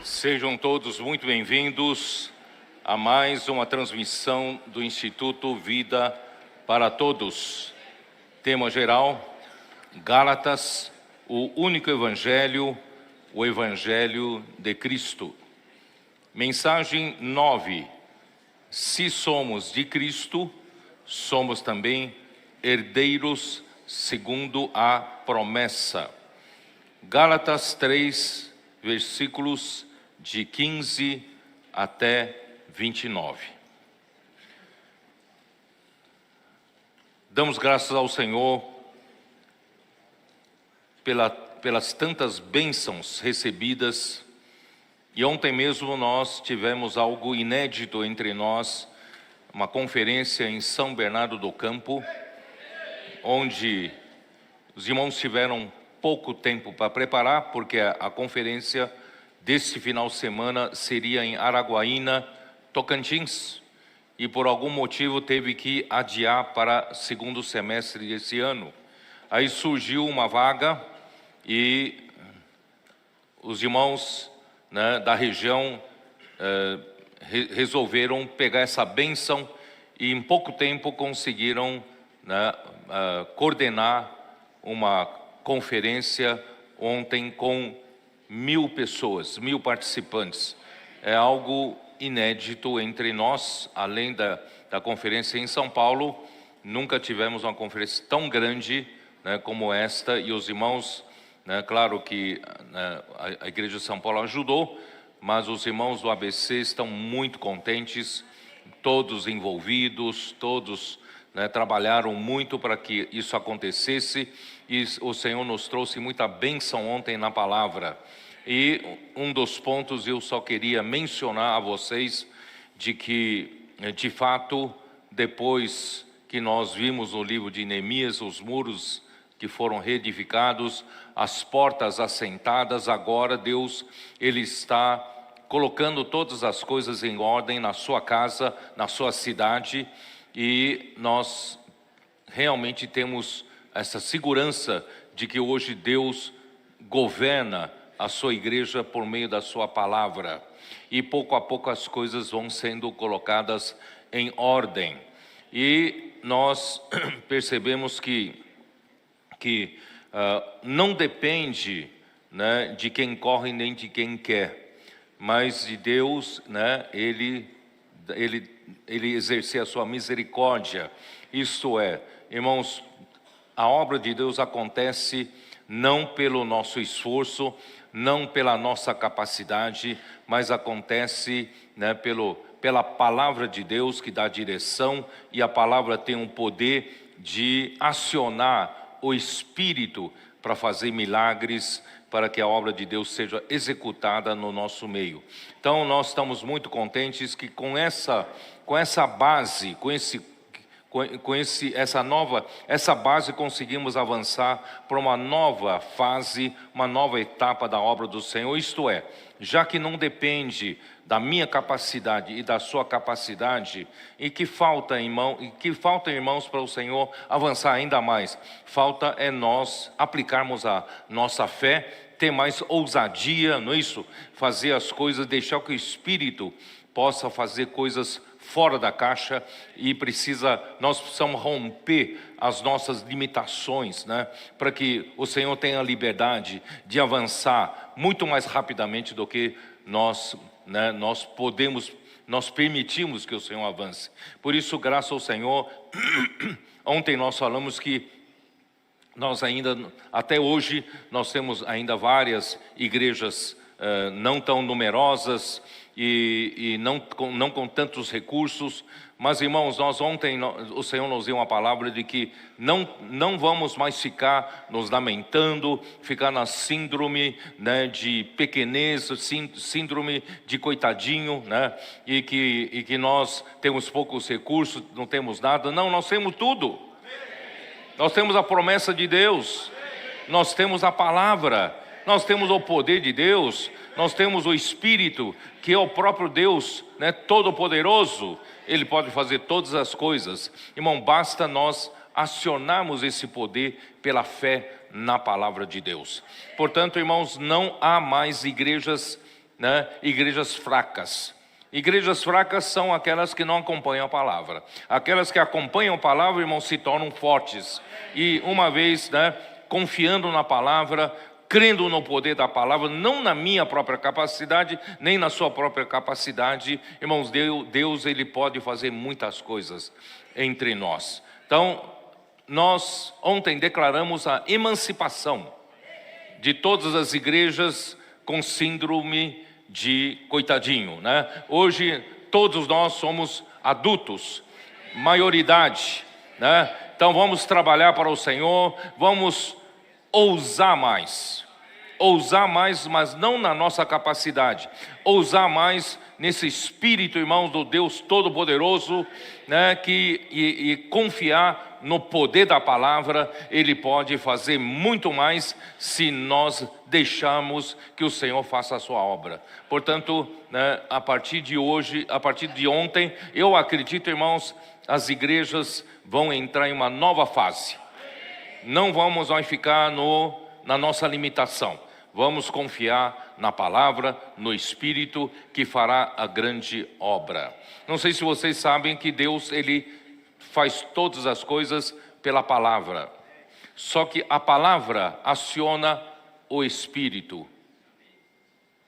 Sejam todos muito bem-vindos a mais uma transmissão do Instituto Vida para Todos. Tema geral: Gálatas, o único Evangelho, o Evangelho de Cristo. Mensagem 9: se somos de Cristo, somos também herdeiros segundo a promessa. Gálatas 3, versículos de 15 até 29. Damos graças ao Senhor pelas tantas bênçãos recebidas. E ontem mesmo nós tivemos algo inédito entre nós, uma conferência em São Bernardo do Campo, onde os irmãos tiveram pouco tempo para preparar, porque a conferência desse final de semana seria em Araguaína, Tocantins, e por algum motivo teve que adiar para segundo semestre desse ano. Aí surgiu uma vaga e os irmãos, da região resolveram pegar essa bênção e em pouco tempo conseguiram coordenar uma conferência ontem com 1000 pessoas, 1000 participantes. É algo inédito entre nós, além da conferência em São Paulo. Nunca tivemos uma conferência tão grande como esta, e os irmãos, claro que a Igreja de São Paulo ajudou, mas os irmãos do ABC estão muito contentes, todos envolvidos, todos trabalharam muito para que isso acontecesse, e o Senhor nos trouxe muita bênção ontem na palavra. E um dos pontos eu só queria mencionar a vocês, de que, de fato, depois que nós vimos no livro de Neemias os muros que foram reedificados, as portas assentadas, agora Deus, Ele está colocando todas as coisas em ordem na sua casa, na sua cidade, e nós realmente temos essa segurança de que hoje Deus governa a sua igreja por meio da sua palavra, e pouco a pouco as coisas vão sendo colocadas em ordem. E nós percebemos que não depende de quem corre nem de quem quer, mas de Deus, ele exercer a sua misericórdia. Isto é, irmãos, a obra de Deus acontece não pelo nosso esforço, não pela nossa capacidade, mas acontece pela palavra de Deus que dá direção, e a palavra tem um poder de acionar o Espírito para fazer milagres, para que a obra de Deus seja executada no nosso meio. Então nós estamos muito contentes que com essa base, essa base conseguimos avançar para uma nova fase, uma nova etapa da obra do Senhor. Isto é, já que não depende da minha capacidade e da sua capacidade, e que falta, irmãos, para o Senhor avançar ainda mais, falta é nós aplicarmos a nossa fé, ter mais ousadia, não é isso? Fazer as coisas, deixar que o Espírito possa fazer coisas fora da caixa, e nós precisamos romper as nossas limitações, para que o Senhor tenha a liberdade de avançar muito mais rapidamente do que nós permitimos que o Senhor avance. Por isso, graças ao Senhor, ontem nós falamos que nós ainda, até hoje, nós temos ainda várias igrejas não tão numerosas, e não com tantos recursos, mas irmãos, ontem o Senhor nos deu uma palavra de que não vamos mais ficar nos lamentando, ficar na síndrome de pequenez, síndrome de coitadinho, e que nós temos poucos recursos, não temos nada. Não, nós temos tudo. Nós temos a promessa de Deus, nós temos a palavra, Nós temos o poder de Deus, nós temos o Espírito, que é o próprio Deus, né, todo-poderoso. Ele pode fazer todas as coisas. Irmão, basta nós acionarmos esse poder pela fé na palavra de Deus. Portanto, irmãos, não há mais igrejas, né, igrejas fracas. Igrejas fracas são aquelas que não acompanham a palavra. Aquelas que acompanham a palavra, irmãos, se tornam fortes. E uma vez, né, confiando na palavra, crendo no poder da palavra, não na minha própria capacidade, nem na sua própria capacidade, irmãos, Deus ele pode fazer muitas coisas entre nós. Então, nós ontem declaramos a emancipação de todas as igrejas com síndrome de coitadinho, né? Hoje todos nós somos adultos, maioridade, né? Então vamos trabalhar para o Senhor, vamos ousar mais, mas não na nossa capacidade, ousar mais nesse espírito, irmãos, do Deus Todo-Poderoso, né, e confiar no poder da palavra. Ele pode fazer muito mais se nós deixarmos que o Senhor faça a sua obra. Portanto, né, a partir de hoje, a partir de ontem, eu acredito, irmãos, as igrejas vão entrar em uma nova fase. Não vamos mais ficar na nossa limitação. Vamos confiar na palavra, no Espírito, que fará a grande obra. Não sei se vocês sabem que Deus, ele faz todas as coisas pela palavra. Só que a palavra aciona o Espírito.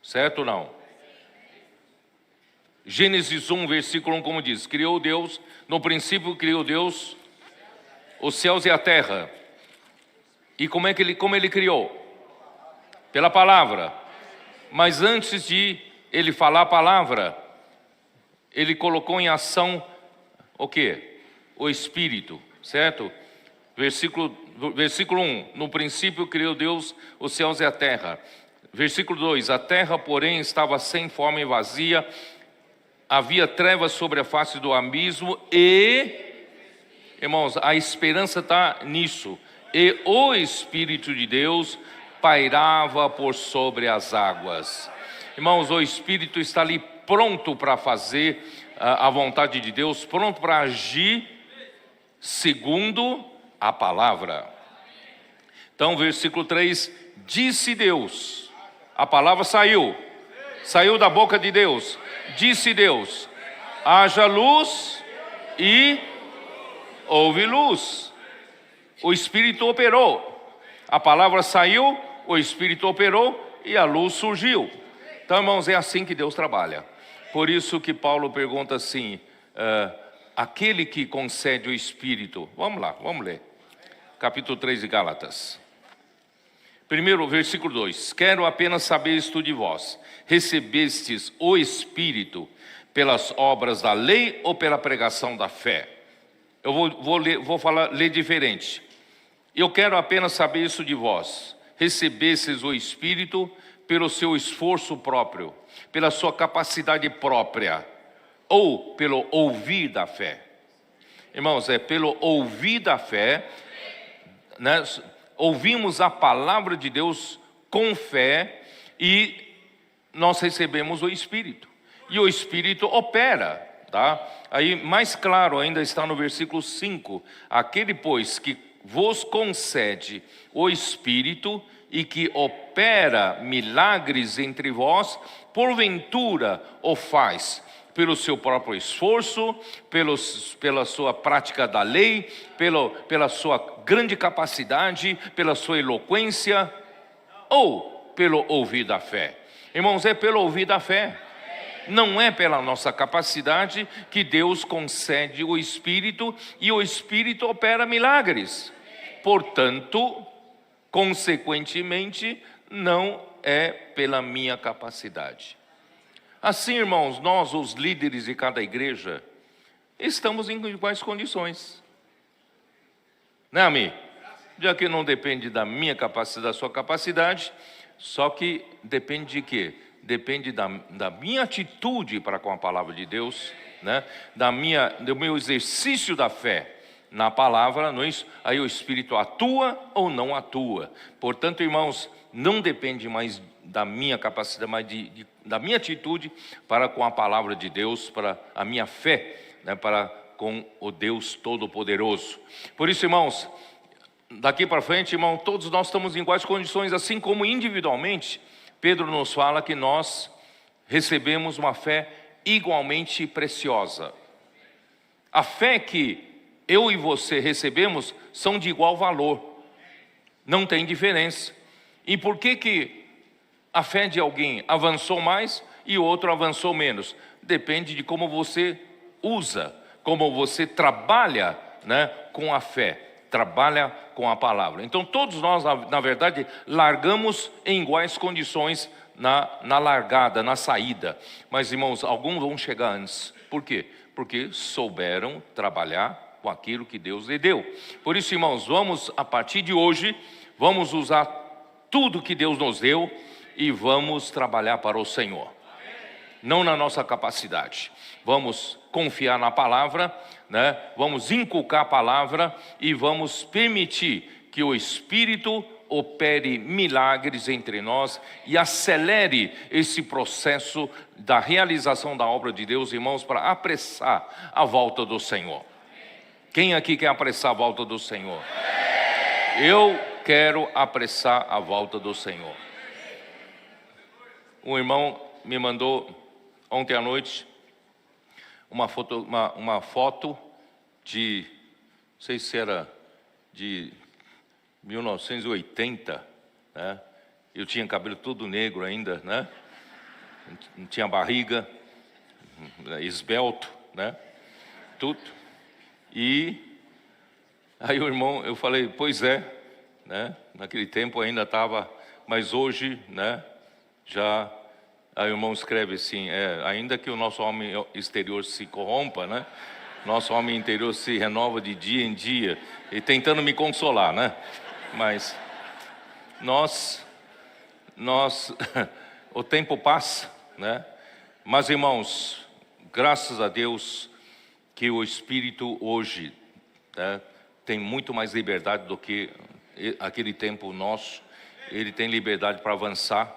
Certo ou não? Gênesis 1, versículo 1, como diz: criou Deus, no princípio criou Deus os céus e a terra. E como ele criou? Pela palavra. Mas antes de ele falar a palavra, ele colocou em ação o quê? O Espírito, certo? Versículo 1, no princípio criou Deus os céus e a terra. Versículo 2, a terra, porém, estava sem forma e vazia, havia trevas sobre a face do abismo e, irmãos, a esperança está nisso, e o Espírito de Deus pairava por sobre as águas. Irmãos, o Espírito está ali pronto para fazer a vontade de Deus, pronto para agir segundo a palavra. Então, versículo 3, disse Deus, a palavra saiu da boca de Deus, disse Deus, haja luz e houve luz. O Espírito operou, a palavra saiu, o Espírito operou e a luz surgiu. Então, irmãos, é assim que Deus trabalha. Por isso que Paulo pergunta assim, aquele que concede o Espírito. Vamos lá, vamos ler. Capítulo 3 de Gálatas. Primeiro, versículo 2. Quero apenas saber isto de vós. Recebestes o Espírito pelas obras da lei ou pela pregação da fé? Eu vou ler diferente. Eu quero apenas saber isso de vós. Recebestes o Espírito pelo seu esforço próprio, pela sua capacidade própria, ou pelo ouvir da fé? Irmãos, é pelo ouvir da fé, né? Ouvimos a palavra de Deus com fé e nós recebemos o Espírito. E o Espírito opera, tá? Aí mais claro ainda está no versículo 5. Aquele, pois, que vos concede o Espírito e que opera milagres entre vós, porventura o faz pelo seu próprio esforço, pela sua prática da lei, pela sua grande capacidade, pela sua eloquência, ou pelo ouvir da fé? Irmãos, é pelo ouvir da fé. Não é pela nossa capacidade que Deus concede o Espírito e o Espírito opera milagres. Portanto, consequentemente, não é pela minha capacidade. Assim, irmãos, nós, os líderes de cada igreja, estamos em iguais condições. Né, Ami? Já que não depende da minha capacidade, da sua capacidade, só que depende de quê? Depende da minha atitude para com a palavra de Deus, né? Do meu exercício da fé na palavra, não é isso? Aí o Espírito atua ou não atua. Portanto, irmãos, não depende mais da minha capacidade, mas da minha atitude para com a palavra de Deus, para a minha fé, né, para com o Deus Todo-Poderoso. Por isso, irmãos, daqui para frente, irmão, todos nós estamos em iguais condições, assim como individualmente, Pedro nos fala que nós recebemos uma fé igualmente preciosa. A fé que eu e você recebemos são de igual valor, não tem diferença. E por que a fé de alguém avançou mais e o outro avançou menos? Depende de como você usa, como você trabalha, né, com a fé, trabalha com a palavra. Então todos nós, na verdade, largamos em iguais condições na largada, na saída. Mas, irmãos, alguns vão chegar antes. Por quê? Porque souberam trabalhar com aquilo que Deus lhe deu. Por isso, irmãos, vamos, a partir de hoje, vamos usar tudo que Deus nos deu e vamos trabalhar para o Senhor. Não na nossa capacidade. Vamos confiar na palavra, né? Vamos inculcar a palavra e vamos permitir que o Espírito opere milagres entre nós e acelere esse processo da realização da obra de Deus, irmãos, para apressar a volta do Senhor. Quem aqui quer apressar a volta do Senhor? Eu quero apressar a volta do Senhor. Um irmão me mandou ontem à noite uma foto de, não sei se era de 1980, né? Eu tinha cabelo todo negro ainda, né? Não tinha barriga, esbelto, né? Tudo. E aí o irmão, eu falei, pois é, né? Naquele tempo ainda estava, mas hoje, né? Já, aí o irmão escreve assim, ainda que o nosso homem exterior se corrompa, né? Nosso homem interior se renova de dia em dia, e tentando me consolar, né? Mas nós o tempo passa, né? Mas, irmãos, graças a Deus que o Espírito hoje, né, tem muito mais liberdade do que aquele tempo nosso. Ele tem liberdade para avançar,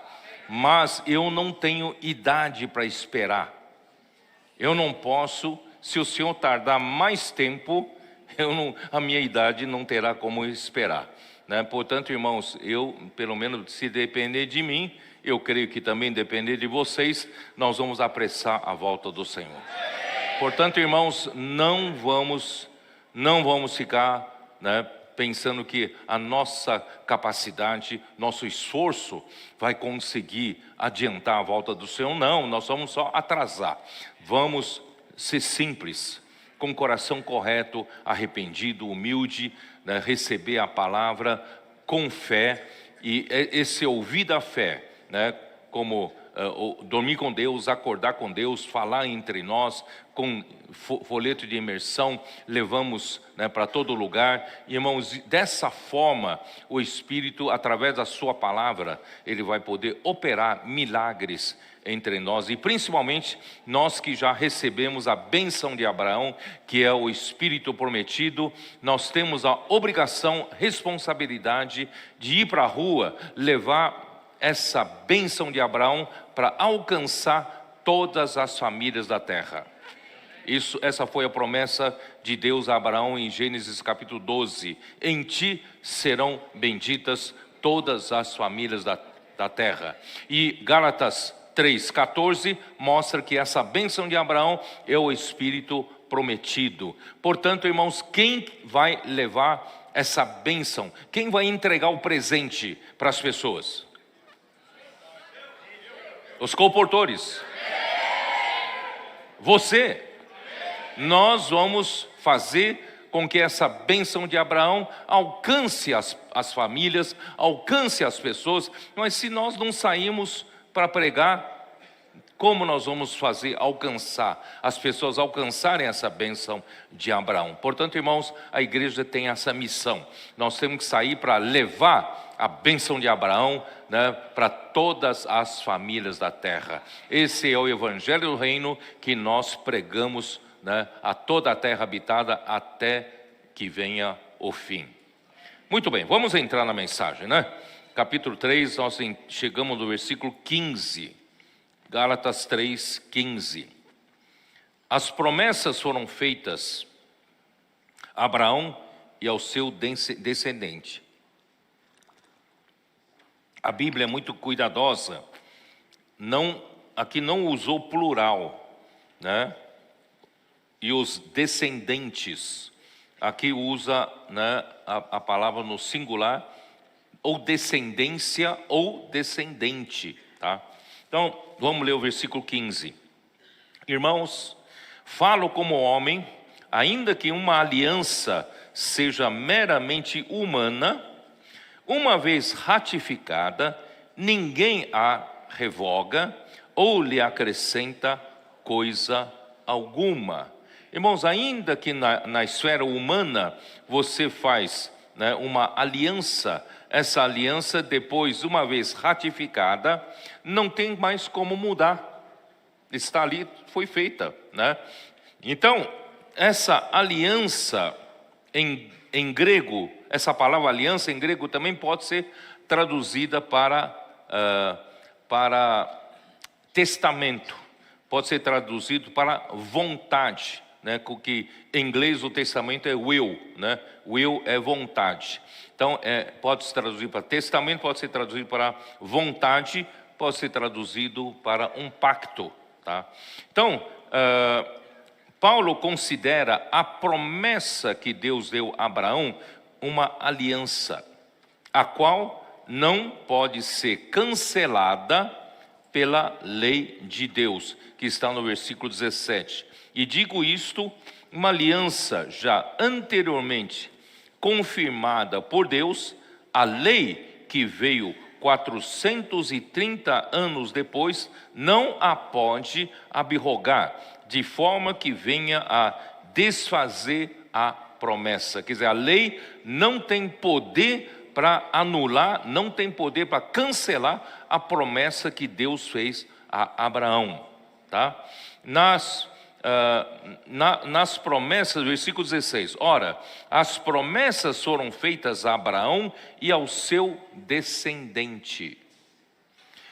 mas eu não tenho idade para esperar. Eu não posso, se o Senhor tardar mais tempo, a minha idade não terá como esperar, né? Portanto, irmãos, eu, pelo menos se depender de mim, eu creio que também depender de vocês, nós vamos apressar a volta do Senhor. Portanto, irmãos, não vamos ficar, né, pensando que a nossa capacidade, nosso esforço vai conseguir adiantar a volta do Senhor. Não, nós vamos só atrasar. Vamos ser simples, com o coração correto, arrependido, humilde, né, receber a palavra com fé, e esse ouvir da fé, né, como dormir com Deus, acordar com Deus, falar entre nós, com folheto de imersão, levamos, né, para todo lugar. Irmãos, dessa forma, o Espírito, através da sua palavra, ele vai poder operar milagres entre nós, e principalmente nós que já recebemos a bênção de Abraão, que é o Espírito prometido, nós temos a obrigação, responsabilidade de ir para a rua, levar essa bênção de Abraão para alcançar todas as famílias da terra. Essa foi a promessa de Deus a Abraão em Gênesis capítulo 12. Em ti serão benditas todas as famílias da terra. E Gálatas 3:14 mostra que essa bênção de Abraão é o Espírito prometido. Portanto, irmãos, quem vai levar essa bênção? Quem vai entregar o presente para as pessoas? Os comportores. Você. Nós vamos fazer com que essa bênção de Abraão alcance as famílias, alcance as pessoas. Mas se nós não saímos para pregar, como nós vamos fazer alcançar, as pessoas alcançarem essa bênção de Abraão? Portanto, irmãos, a igreja tem essa missão. Nós temos que sair para levar a bênção de Abraão, né, para todas as famílias da terra. Esse é o evangelho do reino que nós pregamos, né, a toda a terra habitada até que venha o fim. Muito bem, vamos entrar na mensagem, né? capítulo 3, nós chegamos no versículo 15. Gálatas 3, 15. As promessas foram feitas a Abraão e ao seu descendente. A Bíblia é muito cuidadosa, aqui não usou plural, né? E os descendentes, aqui usa, né, a palavra no singular, ou descendência ou descendente, tá? Então, vamos ler o versículo 15. Irmãos, falo como homem, ainda que uma aliança seja meramente humana, uma vez ratificada, ninguém a revoga ou lhe acrescenta coisa alguma. Irmãos, ainda que na esfera humana você faz, né, uma aliança, essa aliança depois, uma vez ratificada, não tem mais como mudar. Está ali, foi feita, né? Então, essa aliança em grego, essa palavra aliança em grego também pode ser traduzida para testamento, pode ser traduzido para vontade, né? Que em inglês o testamento é will, né? Will é vontade. Então, pode ser traduzido para testamento, pode ser traduzido para vontade, pode ser traduzido para um pacto, tá? Então, Paulo considera a promessa que Deus deu a Abraão uma aliança, a qual não pode ser cancelada pela lei de Deus, que está no versículo 17. E digo isto, uma aliança já anteriormente confirmada por Deus, a lei que veio 430 anos depois, não a pode abrogar, de forma que venha a desfazer a promessa. Quer dizer, a lei não tem poder para anular, não tem poder para cancelar a promessa que Deus fez a Abraão, tá? Nas promessas, versículo 16, ora, as promessas foram feitas a Abraão e ao seu descendente.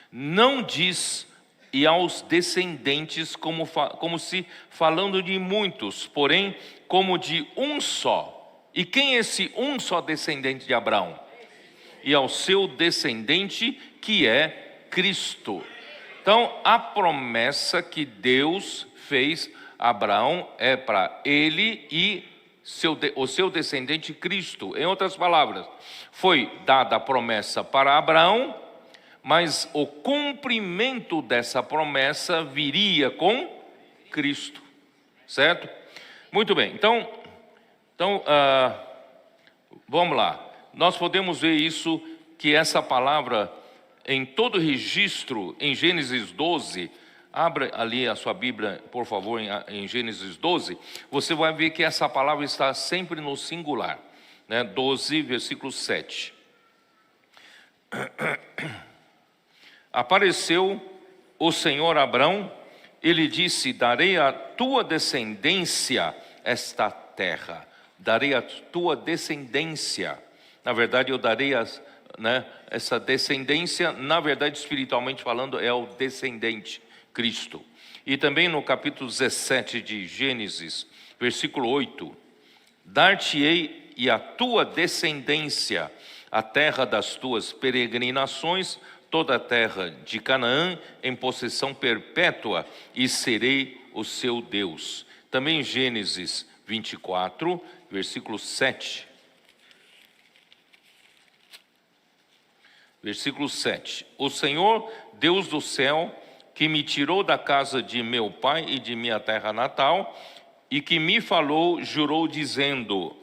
Não diz e aos descendentes como se falando de muitos, porém como de um só. E quem é esse um só descendente de Abraão? E ao seu descendente, que é Cristo. Então, a promessa que Deus fez a Abraão é para ele e o seu descendente Cristo. Em outras palavras, foi dada a promessa para Abraão, mas o cumprimento dessa promessa viria com Cristo, certo? Muito bem, então vamos lá. Nós podemos ver isso, que essa palavra em todo registro, em Gênesis 12, abra ali a sua Bíblia, por favor, em Gênesis 12, você vai ver que essa palavra está sempre no singular, né? 12, versículo 7. Apareceu o Senhor a Abrão, ele disse, darei à tua descendência esta terra, darei à tua descendência. Na verdade, eu darei essa descendência, na verdade, espiritualmente falando, é o descendente, Cristo. E também no capítulo 17 de Gênesis, versículo 8, dar-te-ei e a tua descendência a terra das tuas peregrinações, toda a terra de Canaã em possessão perpétua, e serei o seu Deus. Também Gênesis 24, versículo 7. Versículo 7. O Senhor, Deus do céu, que me tirou da casa de meu pai e de minha terra natal, e que me falou, jurou dizendo,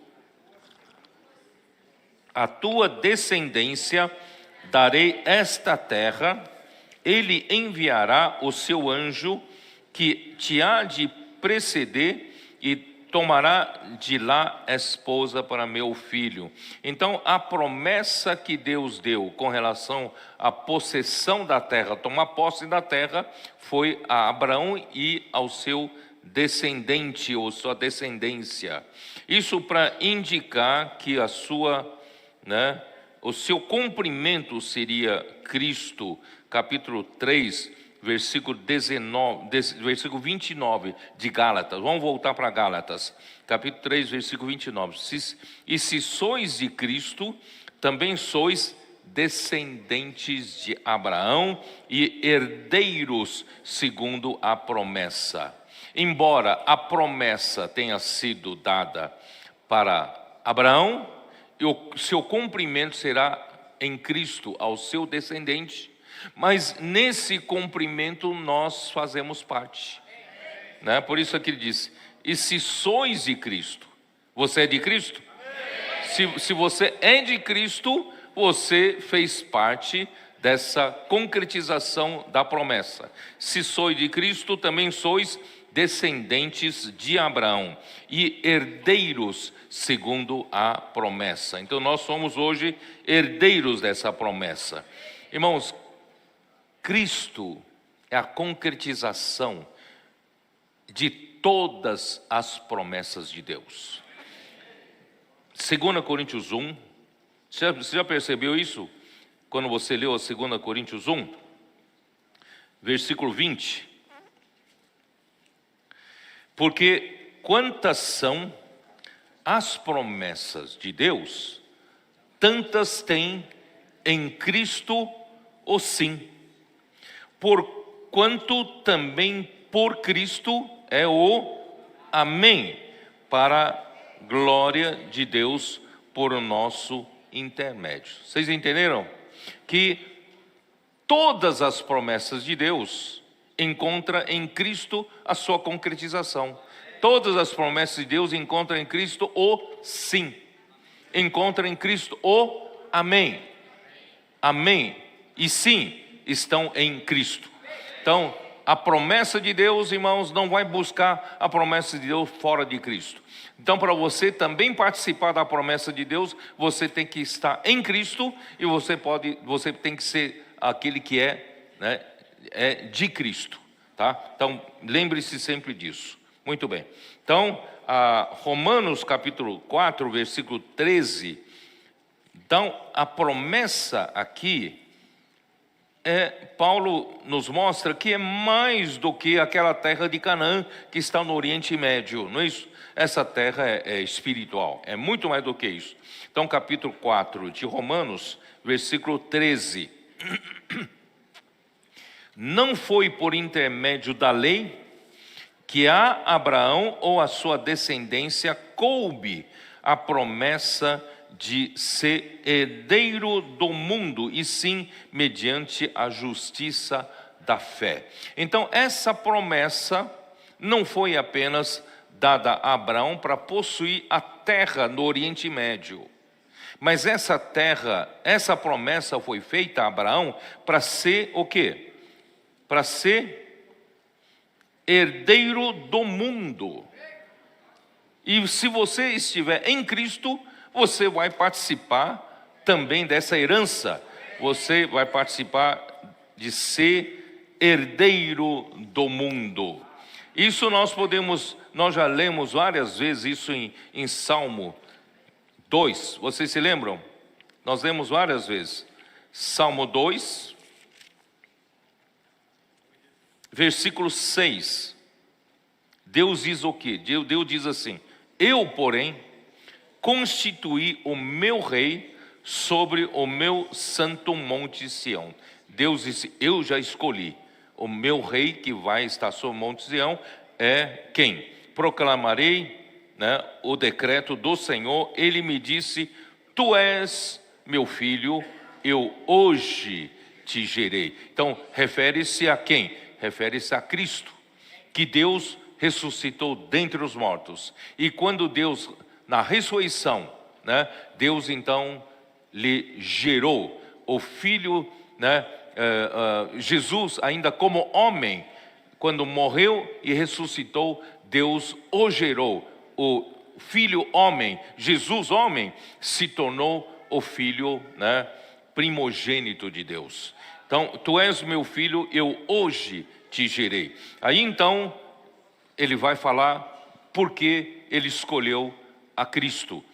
a tua descendência darei esta terra, ele enviará o seu anjo, que te há de preceder, e tomará de lá esposa para meu filho. Então, a promessa que Deus deu com relação à possessão da terra, tomar posse da terra, foi a Abraão e ao seu descendente, ou sua descendência. Isso para indicar que a sua o seu cumprimento seria Cristo, capítulo 3, versículo 29 de Gálatas. Vamos voltar para Gálatas, capítulo 3, versículo 29. E se sois de Cristo, também sois descendentes de Abraão e herdeiros segundo a promessa. Embora a promessa tenha sido dada para Abraão, e o seu cumprimento será em Cristo ao seu descendente, mas nesse cumprimento nós fazemos parte, né? Por isso aqui ele diz: e se sois de Cristo, você é de Cristo? Se você é de Cristo, você fez parte dessa concretização da promessa. Se sois de Cristo, também sois descendentes de Abraão e herdeiros segundo a promessa. Então nós somos hoje herdeiros dessa promessa. Irmãos, Cristo é a concretização de todas as promessas de Deus. 2 Coríntios 1, você já percebeu isso? Quando você leu a 2 Coríntios 1, versículo 20. Porque quantas são as promessas de Deus, tantas tem em Cristo o sim. Porquanto também por Cristo é o amém, para glória de Deus por o nosso intermédio. Vocês entenderam? Que todas as promessas de Deus encontram em Cristo a sua concretização. Todas as promessas de Deus encontram em Cristo o sim. Encontram em Cristo o amém. Amém e sim estão em Cristo. Então, a promessa de Deus, irmãos, não vai buscar a promessa de Deus fora de Cristo. Então, para você também participar da promessa de Deus, você tem que estar em Cristo e você tem que ser aquele que é, né, é de Cristo, tá? Então, lembre-se sempre disso. Muito bem. Então, Romanos capítulo 4, versículo 13. Então, a promessa aqui, Paulo nos mostra que é mais do que aquela terra de Canaã que está no Oriente Médio, não é isso? Essa terra é espiritual, é muito mais do que isso. Então, capítulo 4 de Romanos, versículo 13. Não foi por intermédio da lei que a Abraão ou a sua descendência coube a promessa de ser herdeiro do mundo, e sim mediante a justiça da fé. Então, essa promessa não foi apenas dada a Abraão para possuir a terra no Oriente Médio, mas essa terra, essa promessa foi feita a Abraão para ser o quê? Para ser herdeiro do mundo. E se você estiver em Cristo, você vai participar também dessa herança. Você vai participar de ser herdeiro do mundo. Isso nós já lemos várias vezes isso em Salmo 2. Vocês se lembram? Nós lemos várias vezes. Salmo 2, versículo 6. Deus diz o quê? Deus diz assim: eu, porém, constituí o meu rei sobre o meu santo monte Sião. Deus disse: eu já escolhi. O meu rei que vai estar sobre o monte Sião é quem? Proclamarei, né, o decreto do Senhor. Ele me disse: tu és meu filho, eu hoje te gerei. Então, refere-se a quem? Refere-se a Cristo, que Deus ressuscitou dentre os mortos. E quando Deus, na ressurreição, né, Deus então lhe gerou o Filho, né, Jesus ainda como homem, quando morreu e ressuscitou, Deus o gerou. O Filho homem, Jesus homem, se tornou o Filho, né, primogênito de Deus. Então, tu és meu filho, eu hoje te gerei. Aí então, ele vai falar porque ele escolheu a Cristo.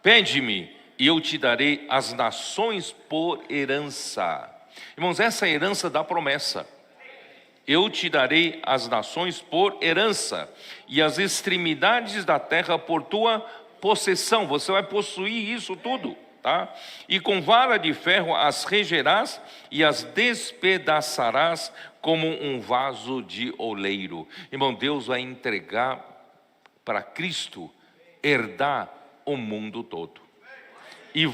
Pede-me e eu te darei as nações por herança. Irmãos, essa é a herança da promessa. Eu te darei as nações por herança, e as extremidades da terra por tua possessão. Você vai possuir isso tudo, tá? E com vara de ferro as regerás e as despedaçarás como um vaso de oleiro. Irmão, Deus vai entregar para Cristo herdar o mundo todo. E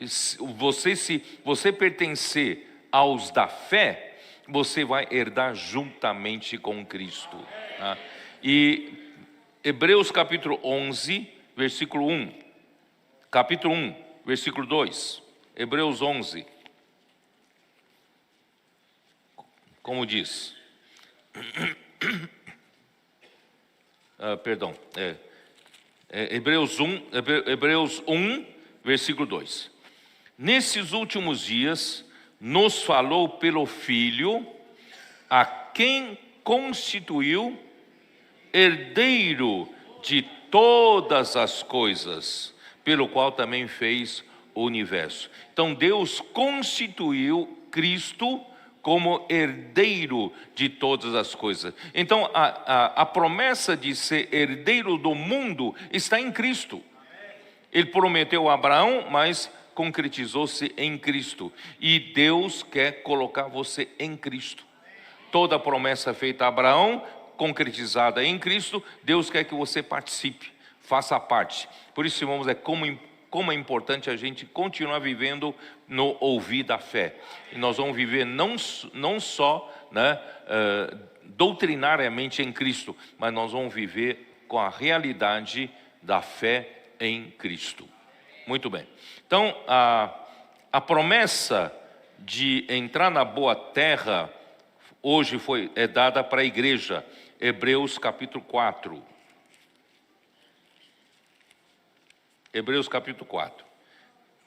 se você pertencer aos da fé, você vai herdar juntamente com Cristo, tá? E Hebreus capítulo 11, versículo 1. Capítulo 1, versículo 2. Hebreus 11. Como diz? Hebreus 1, versículo 2. Nesses últimos dias, nos falou pelo Filho, a quem constituiu herdeiro de todas as coisas, pelo qual também fez o universo. Então Deus constituiu Cristo como herdeiro de todas as coisas. Então a promessa de ser herdeiro do mundo está em Cristo. Ele prometeu a Abraão, mas concretizou-se em Cristo. E Deus quer colocar você em Cristo. Toda a promessa feita a Abraão, concretizada em Cristo, Deus quer que você participe, faça parte. Por isso, irmãos, como é importante a gente continuar vivendo no ouvir da fé. E nós vamos viver não só, né, doutrinariamente em Cristo, mas nós vamos viver com a realidade da fé em Cristo. Muito bem. Então, a promessa de entrar na boa terra hoje é dada para a igreja. Hebreus capítulo 4. Hebreus capítulo 4.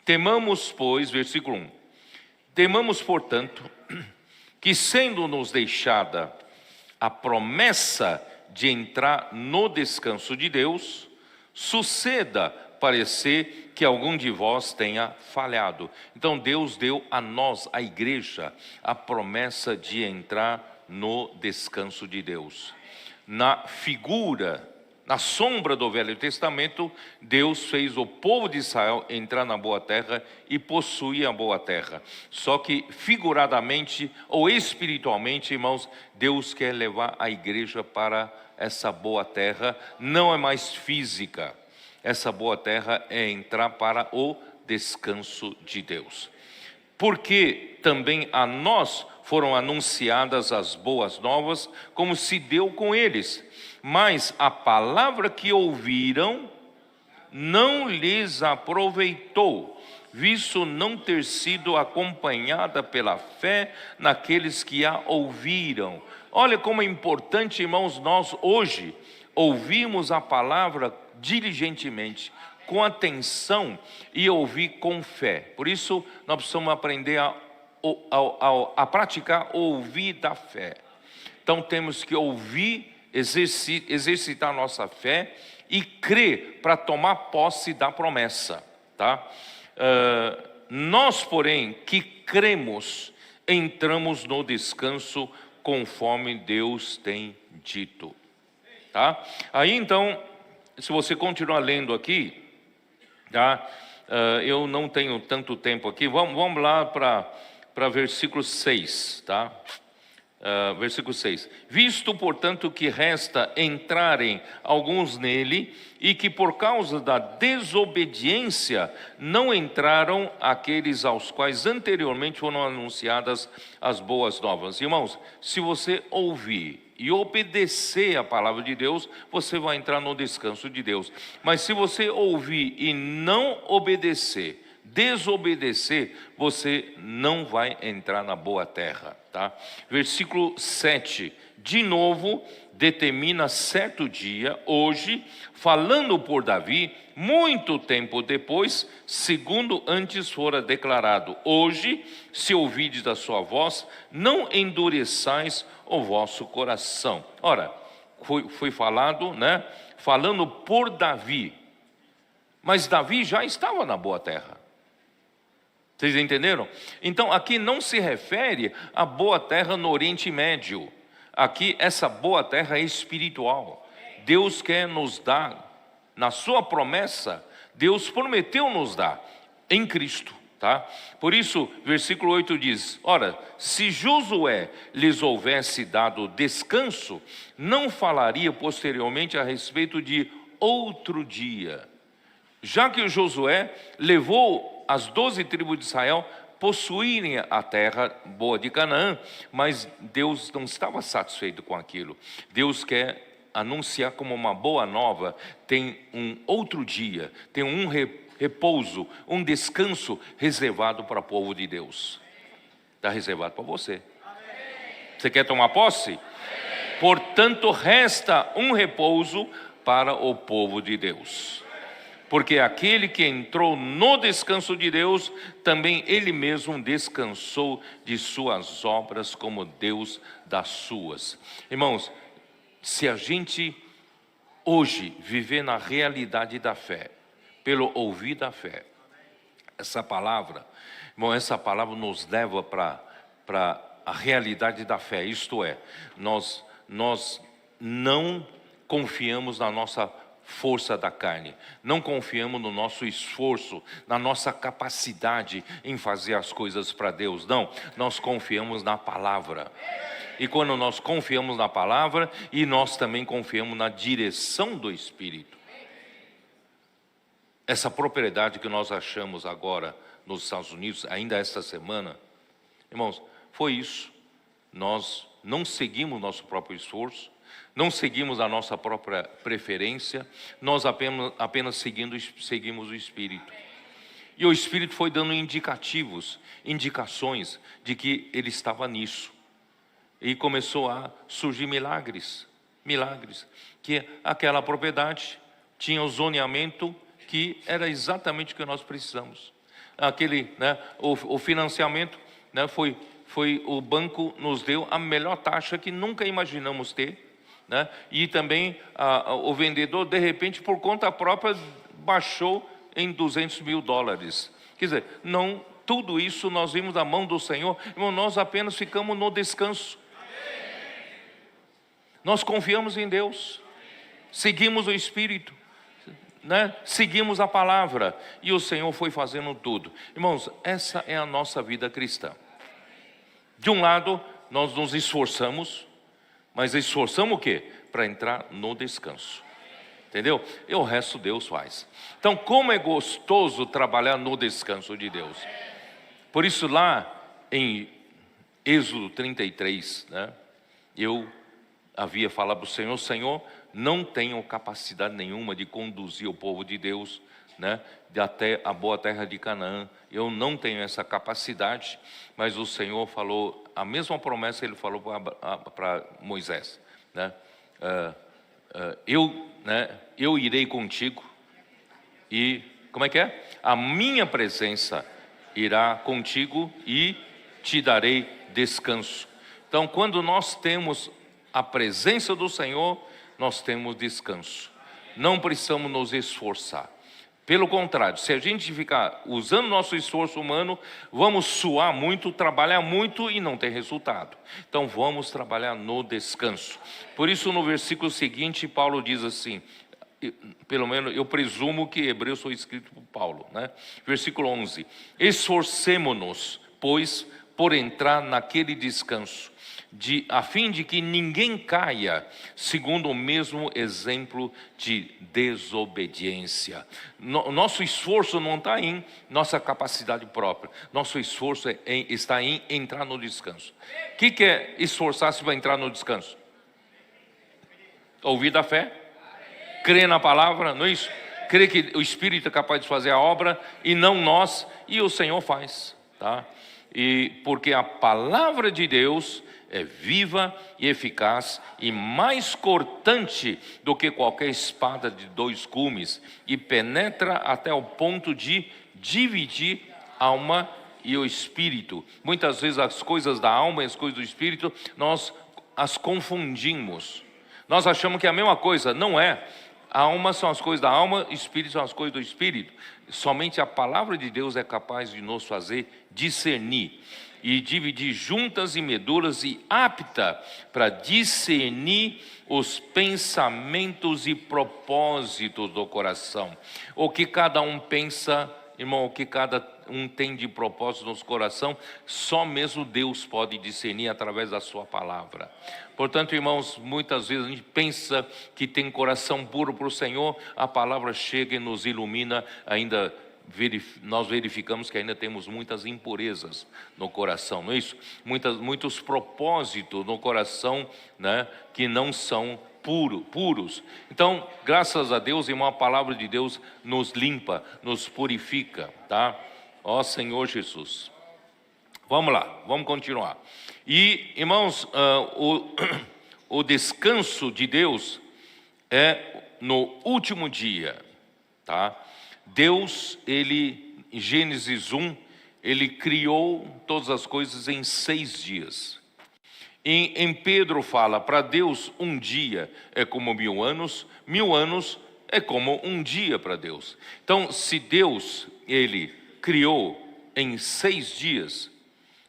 Temamos, pois, versículo 1. Temamos, portanto, que sendo-nos deixada a promessa de entrar no descanso de Deus, suceda parecer que algum de vós tenha falhado. Então Deus deu a nós, a igreja, a promessa de entrar no descanso de Deus. Na sombra do Velho Testamento, Deus fez o povo de Israel entrar na boa terra e possuir a boa terra. Só que figuradamente ou espiritualmente, irmãos, Deus quer levar a igreja para essa boa terra. Não é mais física. Essa boa terra é entrar para o descanso de Deus. Porque também a nós foram anunciadas as boas novas, como se deu com eles. Mas a palavra que ouviram não lhes aproveitou, visto não ter sido acompanhada pela fé naqueles que a ouviram. Olha como é importante, irmãos, nós hoje ouvimos a palavra diligentemente, com atenção e ouvir com fé. Por isso nós precisamos aprender a praticar o ouvir da fé. Então temos que ouvir, exercitar nossa fé e crer para tomar posse da promessa, tá? Nós, porém, que cremos, entramos no descanso conforme Deus tem dito, tá? Aí então, se você continuar lendo aqui, tá? Eu não tenho tanto tempo aqui. Vamos lá para versículo 6, tá? Versículo 6. Visto, portanto, que resta entrarem alguns nele, e que por causa da desobediência não entraram aqueles aos quais anteriormente foram anunciadas as boas novas. Irmãos, se você ouvir e obedecer a palavra de Deus, você vai entrar no descanso de Deus. Mas se você ouvir e não obedecer, desobedecer, você não vai entrar na boa terra, tá? Versículo 7, de novo, determina certo dia, hoje, falando por Davi, muito tempo depois, segundo antes fora declarado, hoje, se ouvides a sua voz, não endureçais o vosso coração. Ora, foi falado, né? Falando por Davi, Mas Davi já estava na boa terra. Vocês entenderam? Então aqui não se refere à boa terra no Oriente Médio. Aqui essa boa terra é espiritual. Deus quer nos dar, na sua promessa, Deus prometeu nos dar em Cristo, tá? Por isso, versículo 8 diz: ora, se Josué lhes houvesse dado descanso, não falaria posteriormente a respeito de outro dia, já que o Josué levou as 12 tribos de Israel possuírem a terra boa de Canaã, mas Deus não estava satisfeito com aquilo. Deus quer anunciar como uma boa nova, tem um outro dia, tem um repouso, um descanso reservado para o povo de Deus. Está reservado para você. Você quer tomar posse? Portanto, resta um repouso para o povo de Deus. Porque aquele que entrou no descanso de Deus, também ele mesmo descansou de suas obras, como Deus das suas. Irmãos, se a gente hoje viver na realidade da fé, pelo ouvir da fé, essa palavra, irmão, essa palavra nos leva para a realidade da fé, isto é, nós não confiamos na nossa força da carne, não confiamos no nosso esforço, na nossa capacidade em fazer as coisas para Deus, não, nós confiamos na palavra. E quando nós confiamos na palavra, e nós também confiamos na direção do Espírito. Essa propriedade que nós achamos agora nos Estados Unidos, ainda esta semana, irmãos, foi isso. Nós não seguimos nosso próprio esforço, não seguimos a nossa própria preferência, nós apenas seguimos o Espírito. E o Espírito foi dando indicações de que ele estava nisso. E começou a surgir milagres, que aquela propriedade tinha o zoneamento que era exatamente o que nós precisamos. O financiamento, foi o banco nos deu a melhor taxa que nunca imaginamos ter, e também o vendedor, de repente, por conta própria, baixou em $200 mil. Quer dizer, não, tudo isso nós vimos da mão do Senhor, irmão, nós apenas ficamos no descanso. Nós confiamos em Deus, seguimos o Espírito, seguimos a palavra, e o Senhor foi fazendo tudo. Irmãos, essa é a nossa vida cristã. De um lado, nós nos esforçamos, mas esforçamos o quê? Para entrar no descanso. Entendeu? E o resto Deus faz. Então, como é gostoso trabalhar no descanso de Deus. Por isso lá em Êxodo 33, eu havia falado para o Senhor: Senhor, não tenho capacidade nenhuma de conduzir o povo de Deus, até a boa terra de Canaã. Eu não tenho essa capacidade, mas o Senhor falou, a mesma promessa ele falou para Moisés, eu irei contigo, e como é que é? A minha presença irá contigo e te darei descanso. Então, quando nós temos a presença do Senhor, nós temos descanso. Não precisamos nos esforçar. Pelo contrário, se a gente ficar usando nosso esforço humano, vamos suar muito, trabalhar muito e não ter resultado. Então vamos trabalhar no descanso. Por isso no versículo seguinte Paulo diz assim, pelo menos eu presumo que Hebreus foi escrito por Paulo, Versículo 11: esforcemo-nos, pois, por entrar naquele descanso, a fim de que ninguém caia segundo o mesmo exemplo de desobediência. Nosso esforço não está em nossa capacidade própria, nosso esforço está em entrar no descanso. O que é esforçar-se para entrar no descanso? Ouvir da fé, crer na palavra, não é isso? Crer que o Espírito é capaz de fazer a obra e não nós, e o Senhor faz, E porque a palavra de Deus é viva e eficaz e mais cortante do que qualquer espada de 2 gumes, e penetra até o ponto de dividir a alma e o espírito. Muitas vezes as coisas da alma e as coisas do espírito nós as confundimos. Nós achamos que é a mesma coisa. Não é. A alma são as coisas da alma, espírito são as coisas do espírito. Somente a palavra de Deus é capaz de nos fazer discernir e dividir juntas e medulas, e apta para discernir os pensamentos e propósitos do coração. O que cada um pensa, irmão, o que cada um tem de propósito no coração, só mesmo Deus pode discernir através da sua palavra. Portanto, irmãos, muitas vezes a gente pensa que tem coração puro para o Senhor, a palavra chega e nos ilumina, ainda nós verificamos que ainda temos muitas impurezas no coração, não é isso? Muitos propósitos no coração, né, que não são puros. Então, graças a Deus, irmão, a palavra de Deus nos limpa, nos purifica, tá? Ó Senhor Jesus. Vamos lá, vamos continuar. E, irmãos, o descanso de Deus é no último dia, tá? Deus, ele, em Gênesis 1, ele criou todas as coisas em 6 dias. Em Pedro fala, para Deus um dia é como 1000 anos, 1000 anos é como um dia para Deus. Então, se Deus, ele criou em 6 dias,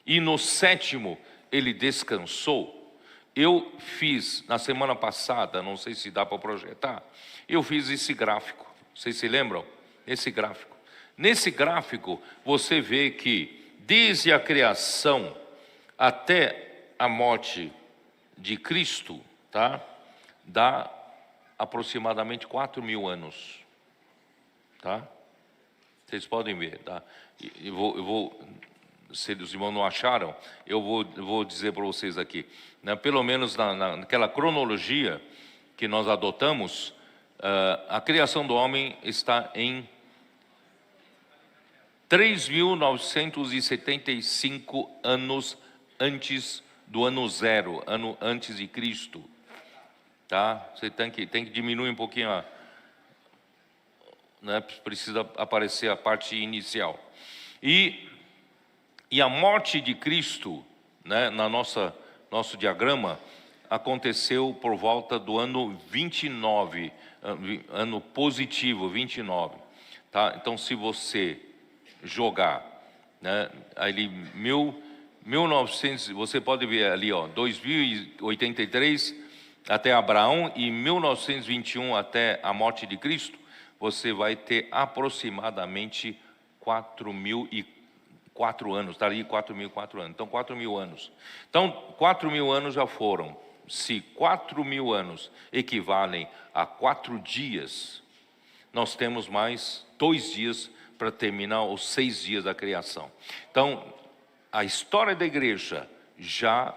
e no 7º ele descansou, eu fiz, na semana passada, não sei se dá para projetar, eu fiz esse gráfico, vocês se lembram? Esse gráfico. Nesse gráfico, você vê que desde a criação até a morte de Cristo, tá? Dá aproximadamente 4000 anos, tá? Vocês podem ver, tá? Eu vou, se os irmãos não acharam, eu vou dizer para vocês aqui, né? Pelo menos naquela cronologia que nós adotamos, a criação do homem está em 3.975 anos antes do ano 0, ano antes de Cristo, tá? Você tem que diminuir um pouquinho, né? Precisa aparecer a parte inicial. E a morte de Cristo, né, nosso diagrama, aconteceu por volta do ano 29, ano positivo, 29, tá? Então, se você jogar, né, ali 1900, você pode ver ali, ó, 2083 até Abraão e 1921 até a morte de Cristo, você vai ter aproximadamente 4004 anos, está ali 4004 anos, então 4000 anos. Então 4000 anos já foram. Se 4000 anos equivalem a 4 dias, nós temos mais 2 dias para terminar os 6 dias da criação. Então, a história da igreja, já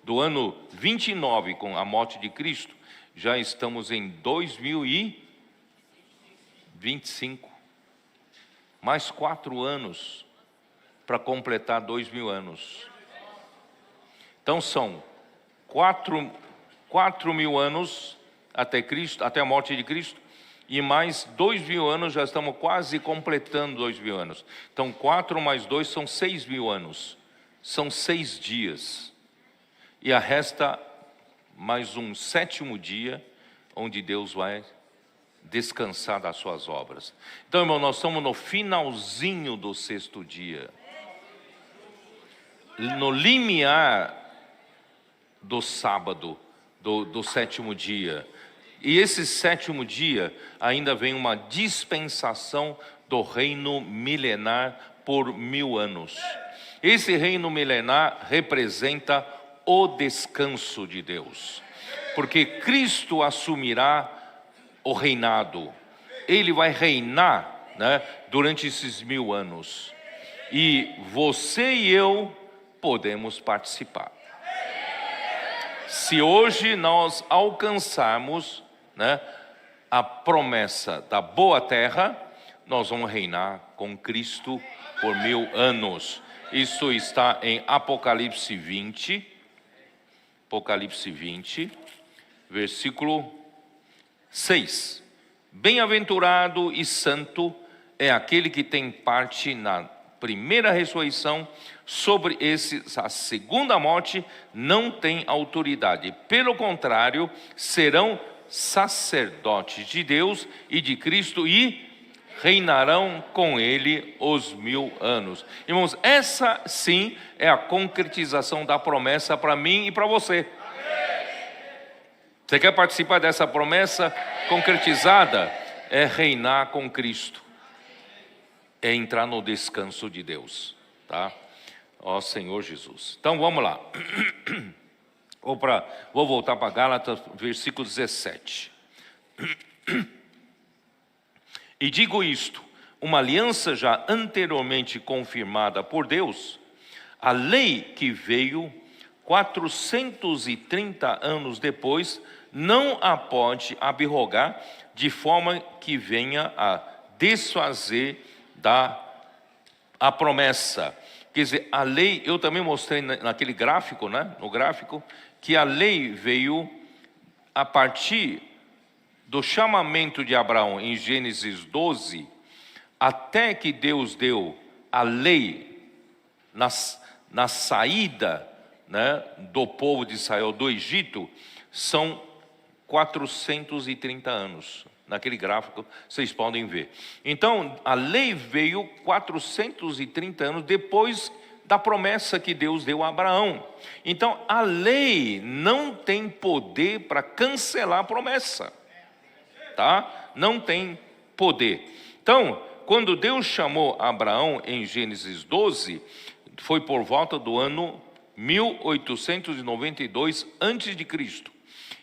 do ano 29, com a morte de Cristo, já estamos em 2025. Mais 4 anos para completar 2000 anos. Então, são 4.000 anos até Cristo, até a morte de Cristo, e mais 2000 anos, já estamos quase completando 2000 anos. Então 4 mais 2 são 6000 anos, são 6 dias, e resta mais um 7º dia, onde Deus vai descansar das suas obras. Então, irmão, nós estamos no finalzinho do 6º dia, no limiar do sábado, do 7º dia. E esse 7º dia ainda vem uma dispensação do reino milenar por 1000 anos. Esse reino milenar representa o descanso de Deus, porque Cristo assumirá o reinado. Ele vai reinar, né, durante esses 1000 anos. E você e eu podemos participar. Se hoje nós alcançarmos, né, a promessa da boa terra, nós vamos reinar com Cristo por 1000 anos. Isso está em Apocalipse 20, versículo 6. Bem-aventurado e santo é aquele que tem parte na primeira ressurreição. Sobre a segunda morte não tem autoridade. Pelo contrário, serão sacerdotes de Deus e de Cristo e reinarão com ele os 1000 anos. Irmãos, essa sim é a concretização da promessa para mim e para você. Você quer participar dessa promessa concretizada? É reinar com Cristo. É entrar no descanso de Deus, tá? Ó Senhor Jesus. Então vamos lá. Vou voltar para Gálatas, versículo 17. E digo isto: uma aliança já anteriormente confirmada por Deus, a lei que veio 430 anos depois, não a pode abrogar, de forma que venha a desfazer a promessa. Quer dizer, a lei, eu também mostrei naquele gráfico, né? No gráfico, que a lei veio a partir do chamamento de Abraão em Gênesis 12, até que Deus deu a lei na saída, né, do povo de Israel do Egito, são 430 anos. Naquele gráfico vocês podem ver. Então a lei veio 430 anos depois da promessa que Deus deu a Abraão. Então a lei não tem poder para cancelar a promessa, tá? Não tem poder. Então, quando Deus chamou Abraão em Gênesis 12, foi por volta do ano 1892 a.C.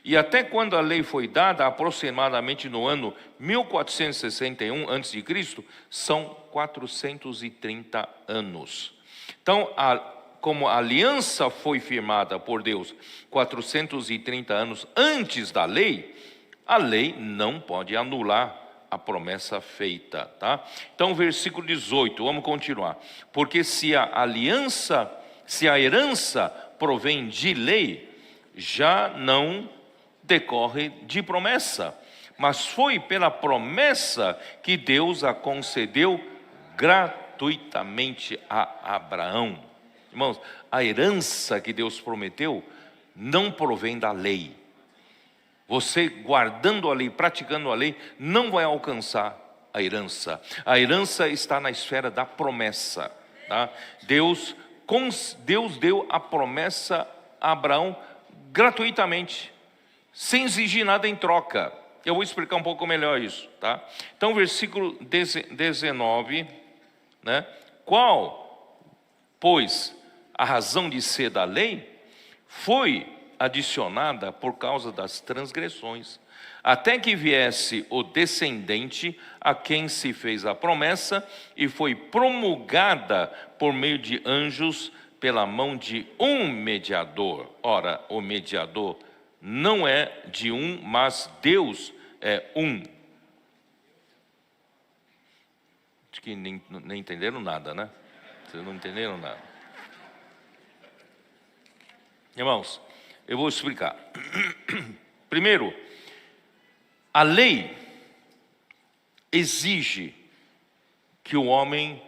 E até quando a lei foi dada, aproximadamente no ano 1461 a.C., são 430 anos. Então, como a aliança foi firmada por Deus 430 anos antes da lei, a lei não pode anular a promessa feita, tá? Então, versículo 18, vamos continuar. Porque se a herança provém de lei, já não decorre de promessa, mas foi pela promessa que Deus a concedeu gratuitamente a Abraão. Irmãos, a herança que Deus prometeu não provém da lei. Você guardando a lei, praticando a lei, não vai alcançar a herança. A herança está na esfera da promessa, tá? Deus deu a promessa a Abraão gratuitamente, sem exigir nada em troca. Eu vou explicar um pouco melhor isso, tá? Então, versículo 19, né? Qual, pois, a razão de ser da lei? Foi adicionada por causa das transgressões, até que viesse o descendente a quem se fez a promessa, e foi promulgada por meio de anjos pela mão de um mediador. Ora, o mediador não é de um, mas Deus é um. Acho que nem entenderam nada, né? Vocês não entenderam nada. Irmãos, eu vou explicar. Primeiro, a lei exige que o homem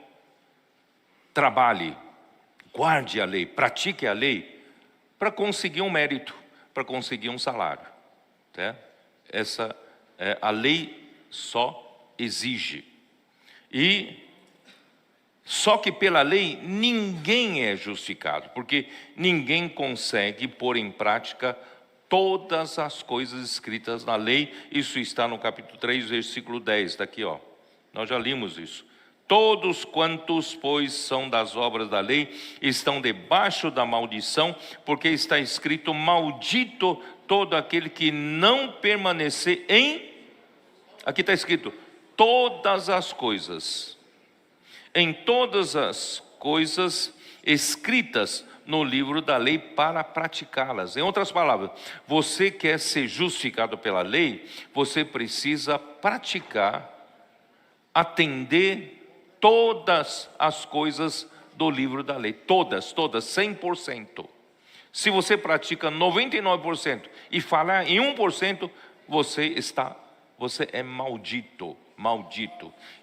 trabalhe, guarde a lei, pratique a lei, para conseguir um mérito, para conseguir um salário, tá? Essa a lei só exige. E só que pela lei ninguém é justificado, porque ninguém consegue pôr em prática todas as coisas escritas na lei. Isso está no capítulo 3, versículo 10, daqui, ó. Nós já limos isso. Todos quantos, pois, são das obras da lei, estão debaixo da maldição, porque está escrito: maldito todo aquele que não permanecer em... Aqui está escrito: todas as coisas. Em todas as coisas escritas no livro da lei para praticá-las. Em outras palavras, você quer ser justificado pela lei, você precisa praticar, atender todas as coisas do livro da lei. Todas, 100%. Se você pratica 99% e falhar em 1%, você é maldito.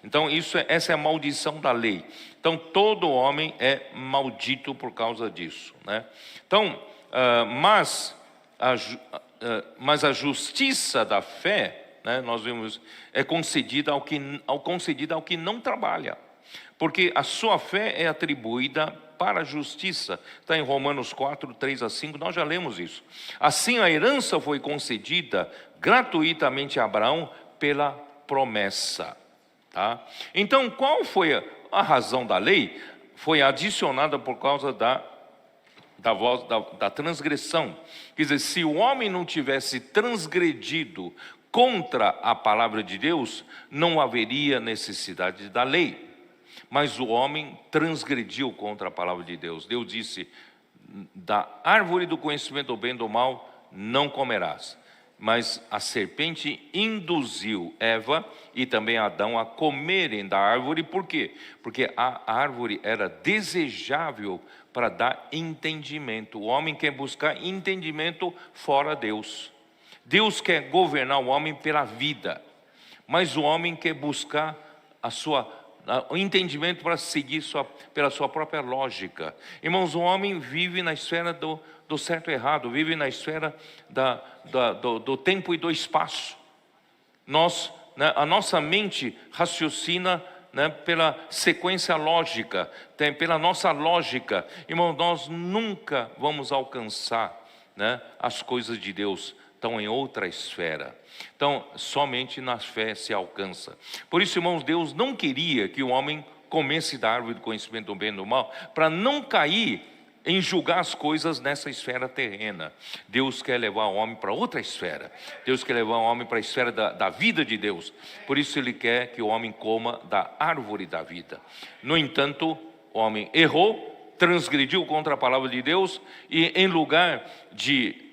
Então essa é a maldição da lei. Então todo homem é maldito por causa disso, né? Então, mas mas a justiça da fé, né, nós vimos, é concedida ao que não trabalha, porque a sua fé é atribuída para a justiça. Está em Romanos 4, 3 a 5, nós já lemos isso. Assim a herança foi concedida gratuitamente a Abraão pela promessa. Tá? Então, qual foi a razão da lei? Foi adicionada por causa da transgressão. Quer dizer, se o homem não tivesse transgredido contra a palavra de Deus, não haveria necessidade da lei. Mas o homem transgrediu contra a palavra de Deus. Deus disse: da árvore do conhecimento do bem e do mal não comerás. Mas a serpente induziu Eva e também Adão a comerem da árvore. Por quê? Porque a árvore era desejável para dar entendimento. O homem quer buscar entendimento fora Deus. Deus quer governar o homem pela vida, mas o homem quer buscar o entendimento para seguir pela sua própria lógica. Irmãos, o homem vive na esfera do certo e errado, vive na esfera do tempo e do espaço. A nossa mente raciocina, né, pela sequência lógica, pela nossa lógica. Irmãos, nós nunca vamos alcançar, né, as coisas de Deus. Estão em outra esfera. Então, somente na fé se alcança. Por isso, irmãos, Deus não queria que o homem comesse da árvore do conhecimento do bem e do mal, para não cair em julgar as coisas nessa esfera terrena. Deus quer levar o homem para outra esfera. Deus quer levar o homem para a esfera da vida de Deus. Por isso Ele quer que o homem coma da árvore da vida. No entanto, o homem errou, transgrediu contra a palavra de Deus, e em lugar de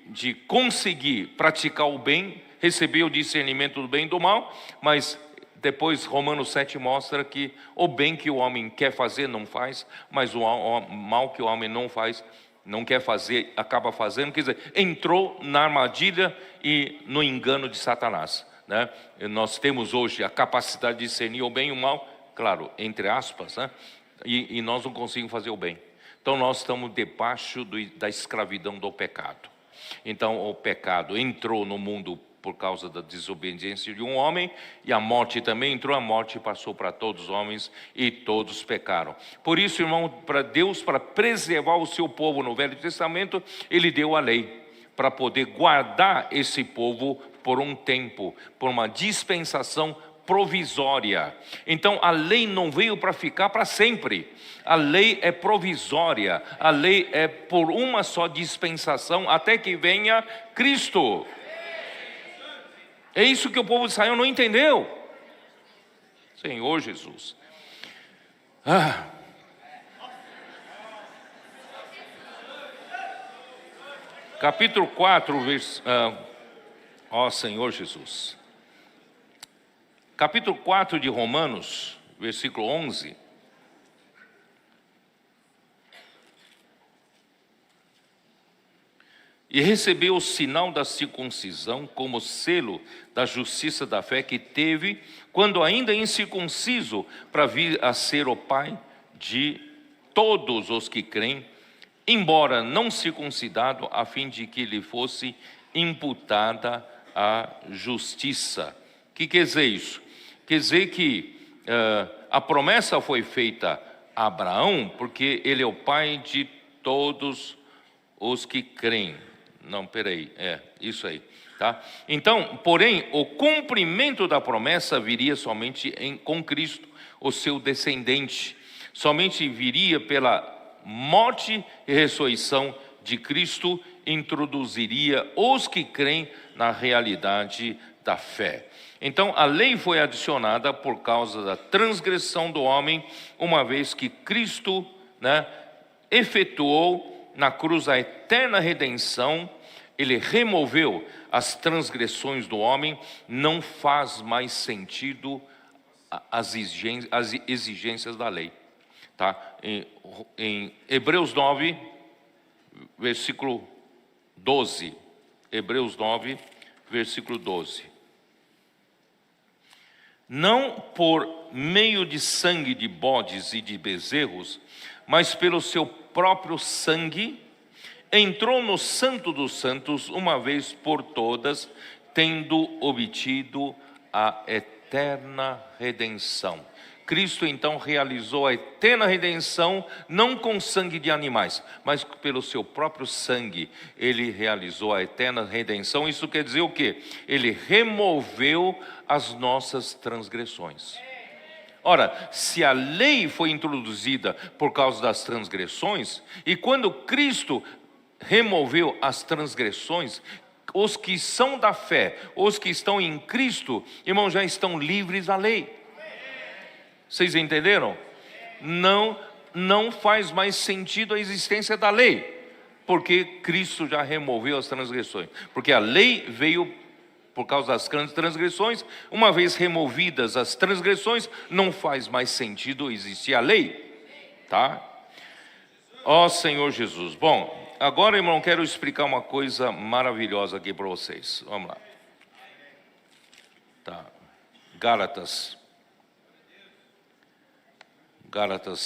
conseguir praticar o bem, receber o discernimento do bem e do mal, mas depois Romanos 7 mostra que o bem que o homem quer fazer não faz, mas o mal que o homem não quer fazer, acaba fazendo. Quer dizer, entrou na armadilha e no engano de Satanás, né? Nós temos hoje a capacidade de discernir o bem e o mal, claro, entre aspas, né? E nós não conseguimos fazer o bem. Então nós estamos debaixo da escravidão do pecado. Então o pecado entrou no mundo por causa da desobediência de um homem, e a morte também entrou, a morte passou para todos os homens e todos pecaram. Por isso, irmão, para Deus, para preservar o seu povo no Velho Testamento, Ele deu a lei, para poder guardar esse povo por um tempo, por uma dispensação provisória. Então a lei não veio para ficar para sempre. A lei é provisória. A lei é por uma só dispensação, até que venha Cristo. É isso que o povo de Israel não entendeu. Senhor Jesus. Capítulo 4, Senhor Jesus. Capítulo 4 de Romanos, versículo 11. E recebeu o sinal da circuncisão como selo da justiça da fé que teve, quando ainda incircunciso, para vir a ser o pai de todos os que creem, embora não circuncidado, a fim de que lhe fosse imputada a justiça. O que quer dizer isso? Quer dizer que a promessa foi feita a Abraão, porque ele é o pai de todos os que creem. Não, peraí, isso aí, tá? Então, porém, o cumprimento da promessa viria somente com Cristo, o seu descendente. Somente viria pela morte e ressurreição de Cristo, introduziria os que creem na realidade da fé. Então, a lei foi adicionada por causa da transgressão do homem, uma vez que Cristo, né, efetuou na cruz a eterna redenção. Ele removeu as transgressões do homem. Não faz mais sentido as exigências da lei, tá? Em Hebreus 9, versículo 12. Hebreus 9, versículo 12. Não por meio de sangue de bodes e de bezerros, mas pelo seu próprio sangue, entrou no Santo dos Santos uma vez por todas, tendo obtido a eterna redenção. Cristo então realizou a eterna redenção, não com sangue de animais, mas pelo seu próprio sangue. Ele realizou a eterna redenção. Isso quer dizer o quê? Ele removeu as nossas transgressões. Ora, se a lei foi introduzida por causa das transgressões, e quando Cristo removeu as transgressões, os que são da fé, os que estão em Cristo, irmãos, já estão livres da lei. Vocês entenderam? Não faz mais sentido a existência da lei, porque Cristo já removeu as transgressões. Porque a lei veio por causa das transgressões. Uma vez removidas as transgressões, não faz mais sentido existir a lei, tá? Ó Senhor Jesus. Bom, agora, irmão, quero explicar uma coisa maravilhosa aqui para vocês. Vamos lá. Tá. Gálatas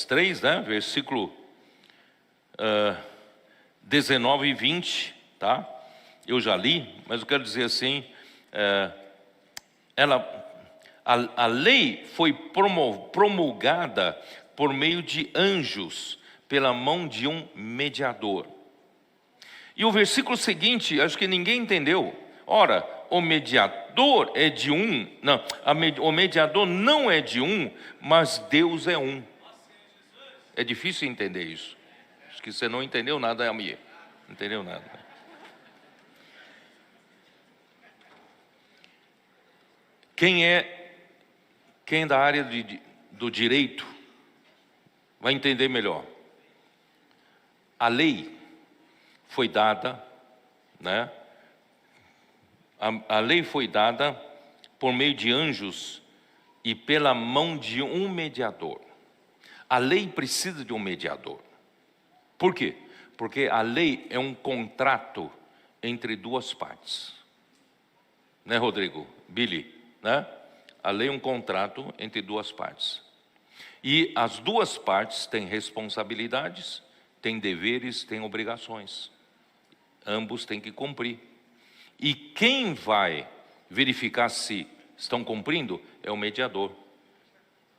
3, né? Versículo 19 e 20, tá? Eu já li, mas eu quero dizer assim, a lei foi promulgada por meio de anjos, pela mão de um mediador. E o versículo seguinte, acho que ninguém entendeu. Ora, o mediador é de um, não, o mediador não é de um, mas Deus é um. É difícil entender isso. Acho que você não entendeu nada, Amir. Não entendeu nada. Quem é da área do direito vai entender melhor. A lei foi dada, né? A lei foi dada por meio de anjos e pela mão de um mediador. A lei precisa de um mediador. Por quê? Porque a lei é um contrato entre duas partes. Né, Rodrigo? Billy, né? A lei é um contrato entre duas partes. E as duas partes têm responsabilidades, têm deveres, têm obrigações. Ambos têm que cumprir. E quem vai verificar se estão cumprindo é o mediador.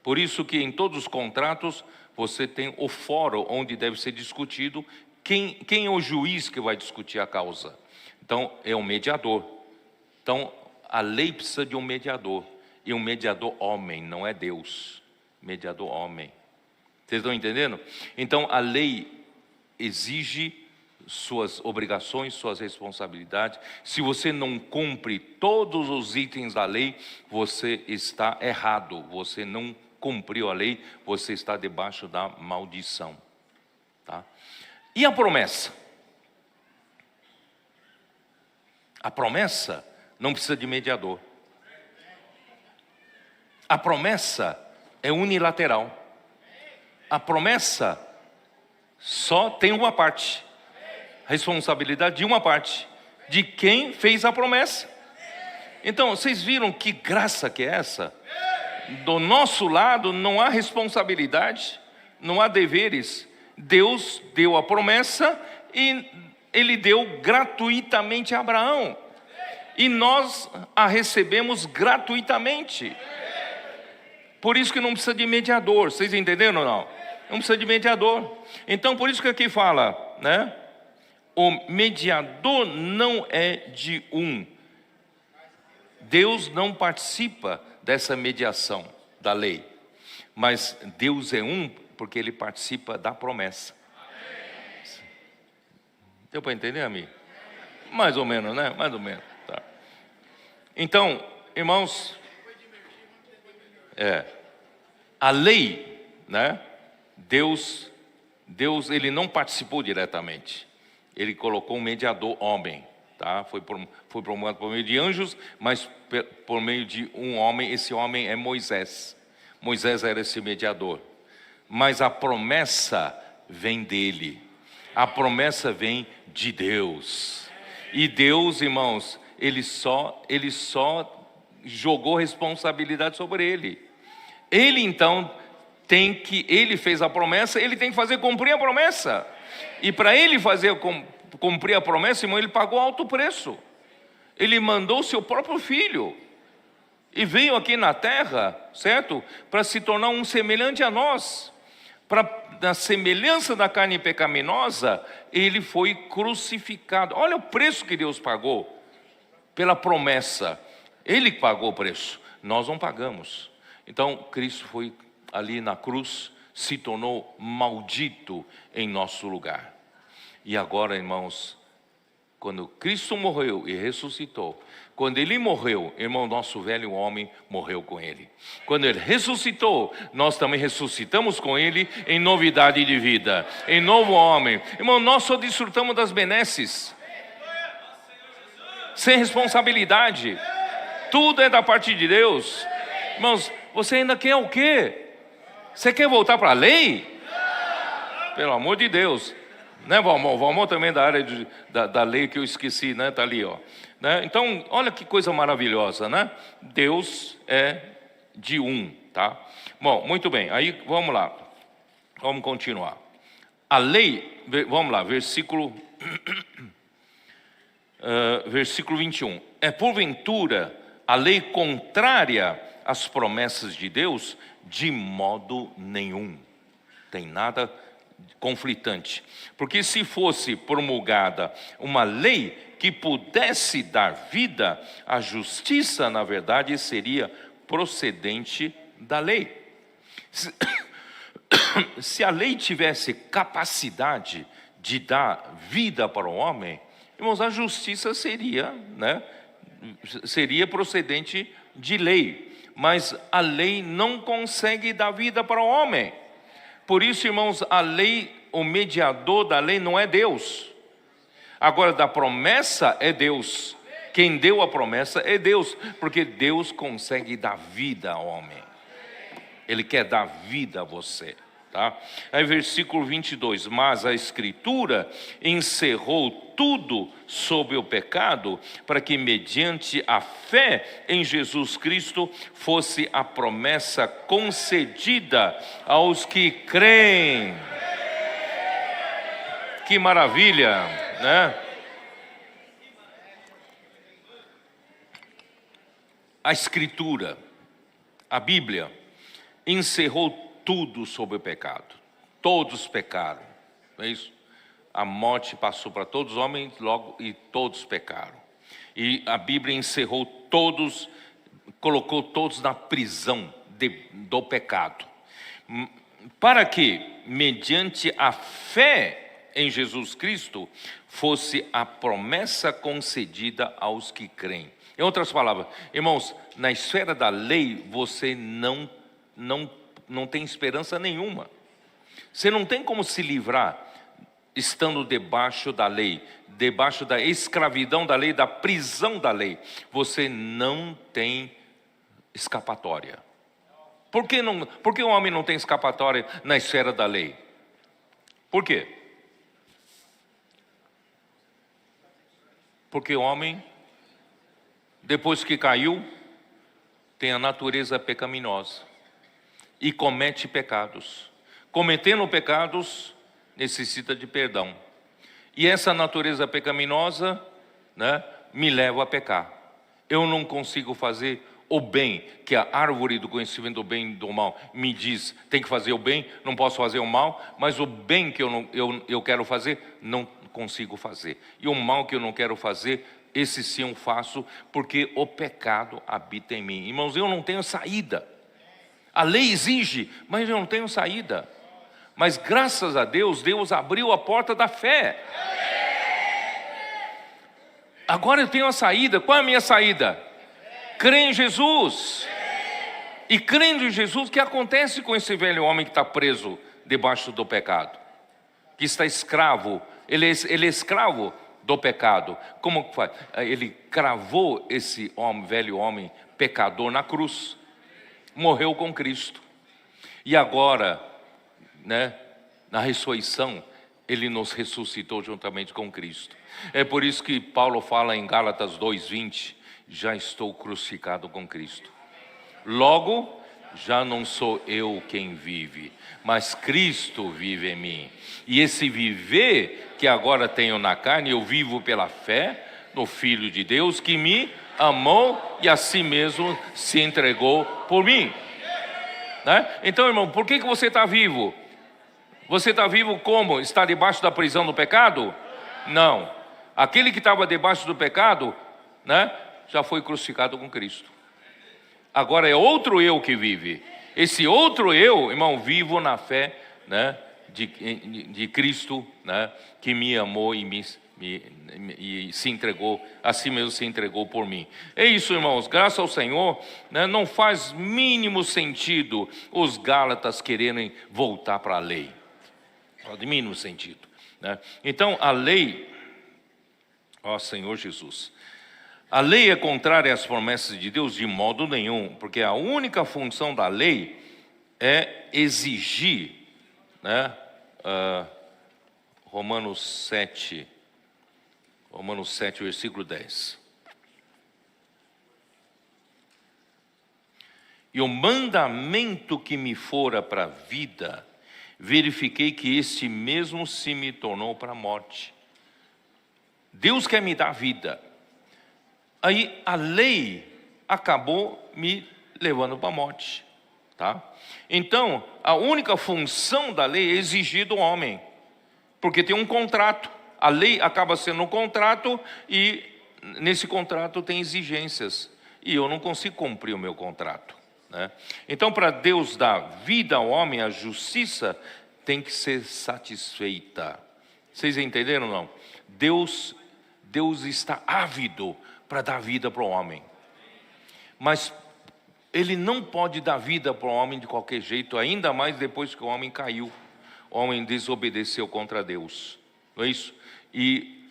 Por isso que em todos os contratos você tem o fórum onde deve ser discutido quem é o juiz que vai discutir a causa. Então é o mediador. Então a lei precisa de um mediador, e um mediador homem, não é Deus. Mediador homem. Vocês estão entendendo? Então a lei exige suas obrigações, suas responsabilidades. Se você não cumpre todos os itens da lei, você está errado, você não cumpriu a lei, você está debaixo da maldição, tá? E a promessa? A promessa não precisa de mediador. A promessa é unilateral. A promessa só tem uma parte. Responsabilidade de uma parte, de quem fez a promessa. Então, vocês viram que graça que é essa? Do nosso lado não há responsabilidade, não há deveres. Deus deu a promessa e Ele deu gratuitamente a Abraão. E nós a recebemos gratuitamente. Por isso que não precisa de mediador. Vocês entenderam ou não? Não precisa de mediador. Então, por isso que aqui fala, né? O mediador não é de um. Deus não participa dessa mediação da lei. Mas Deus é um porque Ele participa da promessa. Deu para entender, amigo? Mais ou menos, né? Mais ou menos. Tá. Então, irmãos, a lei, né? Deus Ele não participou diretamente. Ele colocou um mediador homem, tá? Foi promulgado por meio de anjos, mas por meio de um homem. Esse homem é Moisés. Moisés era esse mediador. Mas a promessa vem dele. A promessa vem de Deus. E Deus, irmãos, ele só jogou responsabilidade sobre ele. Ele então ele fez a promessa, ele tem que fazer cumprir a promessa. E para ele fazer cumprir a promessa, irmão, ele pagou alto preço. Ele mandou seu próprio filho e veio aqui na terra, certo? Para se tornar um semelhante a nós. Na semelhança da carne pecaminosa, ele foi crucificado. Olha o preço que Deus pagou pela promessa. Ele pagou o preço, nós não pagamos. Então Cristo foi ali na cruz, se tornou maldito em nosso lugar. E agora, irmãos, quando Cristo morreu e ressuscitou, quando Ele morreu, irmão, nosso velho homem morreu com Ele. Quando Ele ressuscitou, nós também ressuscitamos com Ele em novidade de vida, em novo homem. Irmão, nós só desfrutamos das benesses, sem responsabilidade. Tudo é da parte de Deus. Irmãos, você ainda quer o quê? Você quer voltar para a lei? Pelo amor de Deus. Né, Valmor? Valmor também da área da lei que eu esqueci, né? Está ali, ó. Né? Então, olha que coisa maravilhosa, né? Deus é de um, tá? Bom, muito bem, aí vamos lá. Vamos continuar. A lei, vamos lá, versículo 21. É porventura a lei contrária às promessas de Deus? De modo nenhum. Tem nada conflitante. Porque se fosse promulgada uma lei que pudesse dar vida, a justiça, na verdade, seria procedente da lei. Se a lei tivesse capacidade de dar vida para o homem, irmãos, a justiça seria, né, seria procedente de lei. Mas a lei não consegue dar vida para o homem. Por isso, irmãos, a lei, o mediador da lei não é Deus. Agora, da promessa é Deus. Quem deu a promessa é Deus, porque Deus consegue dar vida ao homem. Ele quer dar vida a você, tá? Aí versículo 22, mas a Escritura encerrou tudo sobre o pecado, para que mediante a fé em Jesus Cristo fosse a promessa concedida aos que creem. Que maravilha, né? A Escritura, a Bíblia, encerrou tudo sobre o pecado. Todos pecaram, não é isso? A morte passou para todos os homens, logo, e todos pecaram. E a Bíblia encerrou todos, colocou todos na prisão do pecado. Para que, mediante a fé em Jesus Cristo, fosse a promessa concedida aos que creem. Em outras palavras, irmãos, na esfera da lei, você não tem esperança nenhuma. Você não tem como se livrar estando debaixo da lei, debaixo da escravidão da lei, da prisão da lei. Você não tem escapatória. Por que o homem não tem escapatória na esfera da lei? Por quê? Porque o homem, depois que caiu, tem a natureza pecaminosa e comete pecados. Cometendo pecados, necessita de perdão. E essa natureza pecaminosa, né, me leva a pecar. Eu não consigo fazer o bem, que a árvore do conhecimento do bem e do mal me diz, tem que fazer o bem, não posso fazer o mal, mas o bem que eu quero fazer, não consigo fazer. E o mal que eu não quero fazer, esse sim eu faço, porque o pecado habita em mim. Irmãos, eu não tenho saída. A lei exige, mas eu não tenho saída. Mas graças a Deus, Deus abriu a porta da fé. Agora eu tenho a saída. Qual é a minha saída? Crer em Jesus. E crendo em Jesus, o que acontece com esse velho homem que está preso debaixo do pecado? Que está escravo, ele é escravo do pecado. Como que faz? Ele cravou esse homem, velho homem pecador na cruz. Morreu com Cristo. E agora, né, na ressurreição, ele nos ressuscitou juntamente com Cristo. É por isso que Paulo fala em Gálatas 2:20, já estou crucificado com Cristo. Logo, já não sou eu quem vive, mas Cristo vive em mim. E esse viver que agora tenho na carne, eu vivo pela fé no Filho de Deus que me amou e a si mesmo se entregou por mim. Né? Então, irmão, por que você está vivo? Você está vivo como? Está debaixo da prisão do pecado? Não. Aquele que estava debaixo do pecado, né, já foi crucificado com Cristo. Agora é outro eu que vive. Esse outro eu, irmão, vivo na fé, né, de Cristo, né, que me amou e se entregou, a si mesmo se entregou por mim. É isso, irmãos, graças ao Senhor, né, não faz mínimo sentido os Gálatas quererem voltar para a lei. Não faz mínimo sentido, né? Então a lei, ó Senhor Jesus, a lei é contrária às promessas de Deus de modo nenhum, porque a única função da lei é exigir, né? Romanos 7, versículo 10. E o mandamento que me fora para a vida, verifiquei que este mesmo se me tornou para a morte. Deus quer me dar vida. Aí a lei acabou me levando para a morte, tá? Então, a única função da lei é exigir do homem, porque tem um contrato. A lei acaba sendo um contrato e nesse contrato tem exigências. E eu não consigo cumprir o meu contrato, né? Então, para Deus dar vida ao homem, a justiça tem que ser satisfeita. Vocês entenderam ou não? Deus está ávido para dar vida para o homem. Mas Ele não pode dar vida para o homem de qualquer jeito, ainda mais depois que o homem caiu. O homem desobedeceu contra Deus. Não é isso? E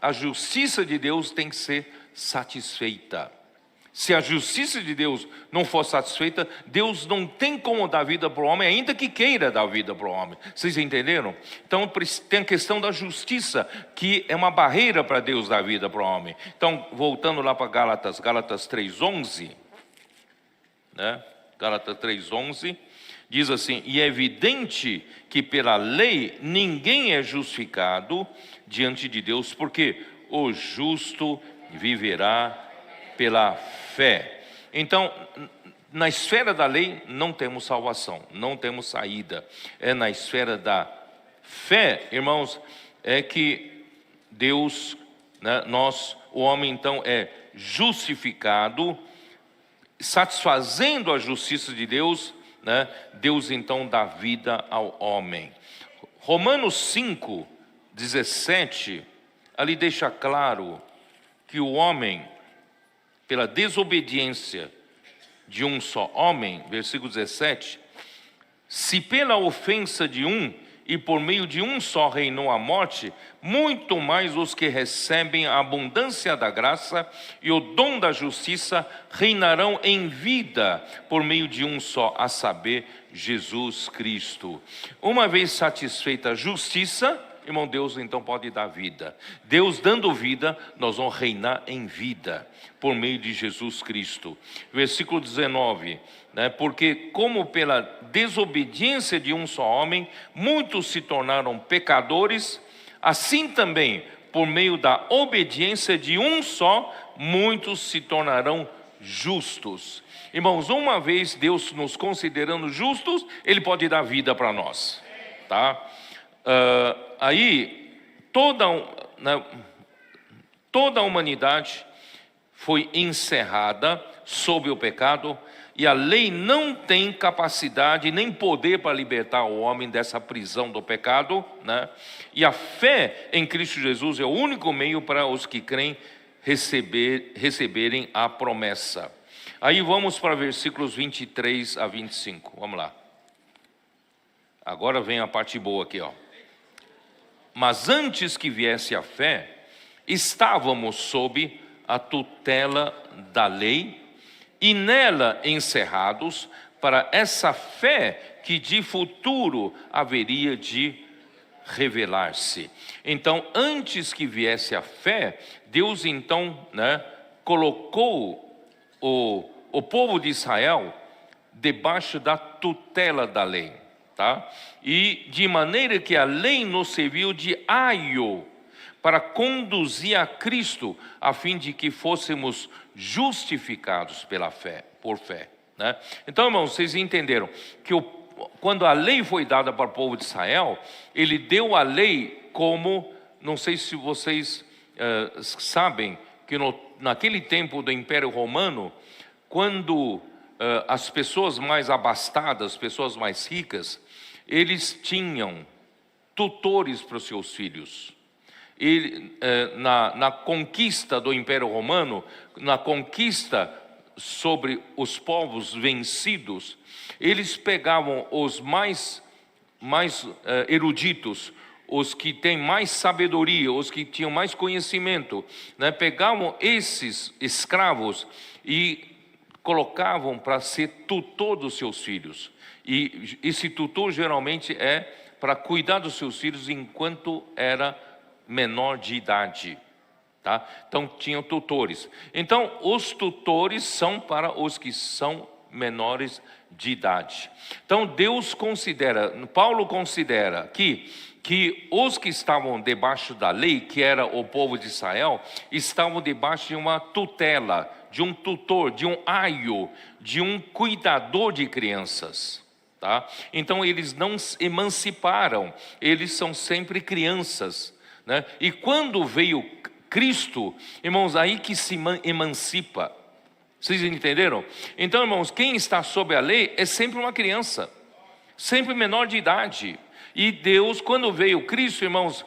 a justiça de Deus tem que ser satisfeita. Se a justiça de Deus não for satisfeita, Deus não tem como dar vida para o homem, ainda que queira dar vida para o homem. Vocês entenderam? Então tem a questão da justiça, que é uma barreira para Deus dar vida para o homem. Então, voltando lá para Gálatas 3:11, né? Gálatas 3:11, diz assim: e é evidente que pela lei ninguém é justificado diante de Deus, porque o justo viverá pela fé. Então, na esfera da lei não temos salvação, não temos saída. É na esfera da fé, irmãos, é que Deus, né, o homem então é justificado, satisfazendo a justiça de Deus, né? Deus então dá vida ao homem. Romanos 5:17, ali deixa claro que o homem, pela desobediência de um só homem, versículo 17, se pela ofensa de um e por meio de um só reinou a morte, muito mais os que recebem a abundância da graça e o dom da justiça reinarão em vida por meio de um só, a saber, Jesus Cristo. Uma vez satisfeita a justiça, irmão, Deus então pode dar vida. Deus dando vida, nós vamos reinar em vida por meio de Jesus Cristo. Versículo 19, né? Porque como pela desobediência de um só homem, muitos se tornaram pecadores, assim também, por meio da obediência de um só, muitos se tornarão justos. Irmãos, uma vez Deus nos considerando justos, Ele pode dar vida para nós, tá? Aí toda a humanidade foi encerrada sob o pecado, e a lei não tem capacidade nem poder para libertar o homem dessa prisão do pecado, né? E a fé em Cristo Jesus é o único meio para os que creem receberem a promessa. Aí vamos para versículos 23 a 25, vamos lá. Agora vem a parte boa aqui, ó. Mas antes que viesse a fé, estávamos sob a tutela da lei e nela encerrados para essa fé que de futuro haveria de revelar-se. Então, antes que viesse a fé, Deus então, né, colocou o povo de Israel debaixo da tutela da lei, tá? E de maneira que a lei nos serviu de aio para conduzir a Cristo, a fim de que fôssemos justificados pela fé, por fé, né? Então, irmãos, vocês entenderam que quando a lei foi dada para o povo de Israel, ele deu a lei como, não sei se vocês sabem, que naquele tempo do Império Romano, quando as pessoas mais abastadas, pessoas mais ricas, eles tinham tutores para os seus filhos. Na conquista do Império Romano, na conquista sobre os povos vencidos, eles pegavam os mais eruditos, os que têm mais sabedoria, os que tinham mais conhecimento, né? Pegavam esses escravos e colocavam para ser tutor dos seus filhos. E esse tutor geralmente é para cuidar dos seus filhos enquanto era menor de idade, tá? Então tinham tutores. Então os tutores são para os que são menores de idade. Então Paulo considera que os que estavam debaixo da lei, que era o povo de Israel, estavam debaixo de uma tutela, de um tutor, de um aio, de um cuidador de crianças, tá? Então eles não se emanciparam, eles são sempre crianças, né? E quando veio Cristo, irmãos, aí que se emancipa. Vocês entenderam? Então, irmãos, quem está sob a lei é sempre uma criança, sempre menor de idade. E Deus, quando veio Cristo, irmãos,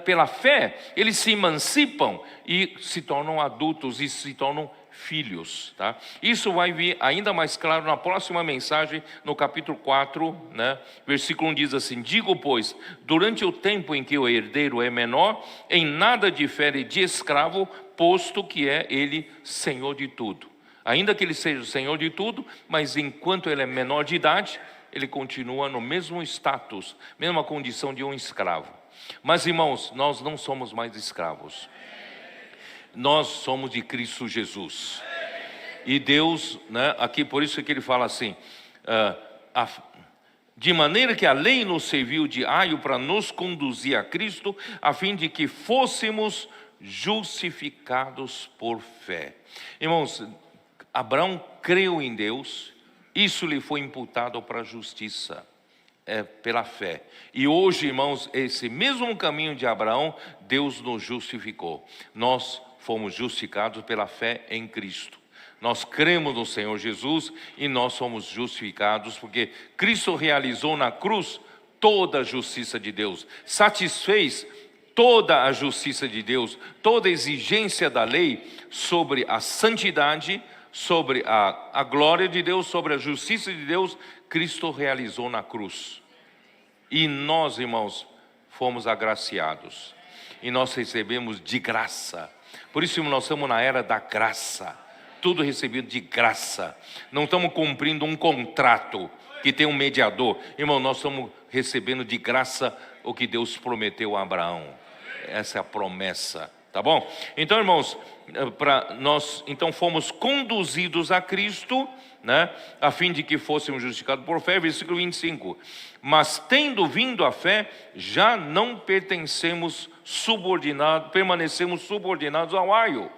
pela fé, eles se emancipam e se tornam adultos e se tornam filhos, tá? Isso vai vir ainda mais claro na próxima mensagem, no capítulo 4, né? Versículo 1 diz assim: digo, pois, durante o tempo em que o herdeiro é menor, em nada difere de escravo, posto que é ele senhor de tudo. Ainda que ele seja o senhor de tudo, mas enquanto ele é menor de idade, ele continua no mesmo status, mesma condição de um escravo. Mas, irmãos, nós não somos mais escravos. Nós somos de Cristo Jesus. E Deus, né, aqui por isso que ele fala assim, de maneira que a lei nos serviu de aio para nos conduzir a Cristo, a fim de que fôssemos justificados por fé. Irmãos, Abraão creu em Deus, isso lhe foi imputado para a justiça, pela fé. E hoje, irmãos, esse mesmo caminho de Abraão, Deus nos justificou. Nós fomos justificados pela fé em Cristo. Nós cremos no Senhor Jesus e nós somos justificados porque Cristo realizou na cruz toda a justiça de Deus, satisfez toda a justiça de Deus, toda a exigência da lei sobre a santidade, sobre a glória de Deus, sobre a justiça de Deus. Cristo realizou na cruz. E nós, irmãos, fomos agraciados. E nós recebemos de graça. Por isso, nós estamos na era da graça. Tudo recebido de graça. Não estamos cumprindo um contrato que tem um mediador. Irmão, nós estamos recebendo de graça o que Deus prometeu a Abraão. Essa é a promessa. Tá bom? Então, irmãos, nós então fomos conduzidos a Cristo, né, a fim de que fôssemos justificados por fé. Versículo 25. Mas tendo vindo a fé, já não permanecemos subordinados ao aio.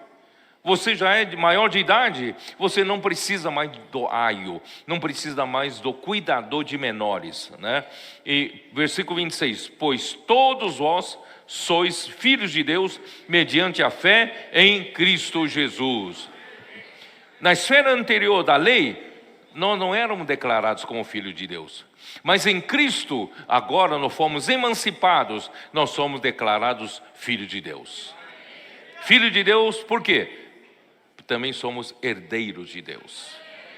Você já é maior de idade, você não precisa mais do aio, não precisa mais do cuidador de menores, né? E versículo 26, pois todos vós sois filhos de Deus mediante a fé em Cristo Jesus. Na esfera anterior da lei, nós não éramos declarados como filhos de Deus, mas em Cristo, agora nós fomos emancipados, nós somos declarados filhos de Deus. Filho de Deus, por quê? Também somos herdeiros de Deus.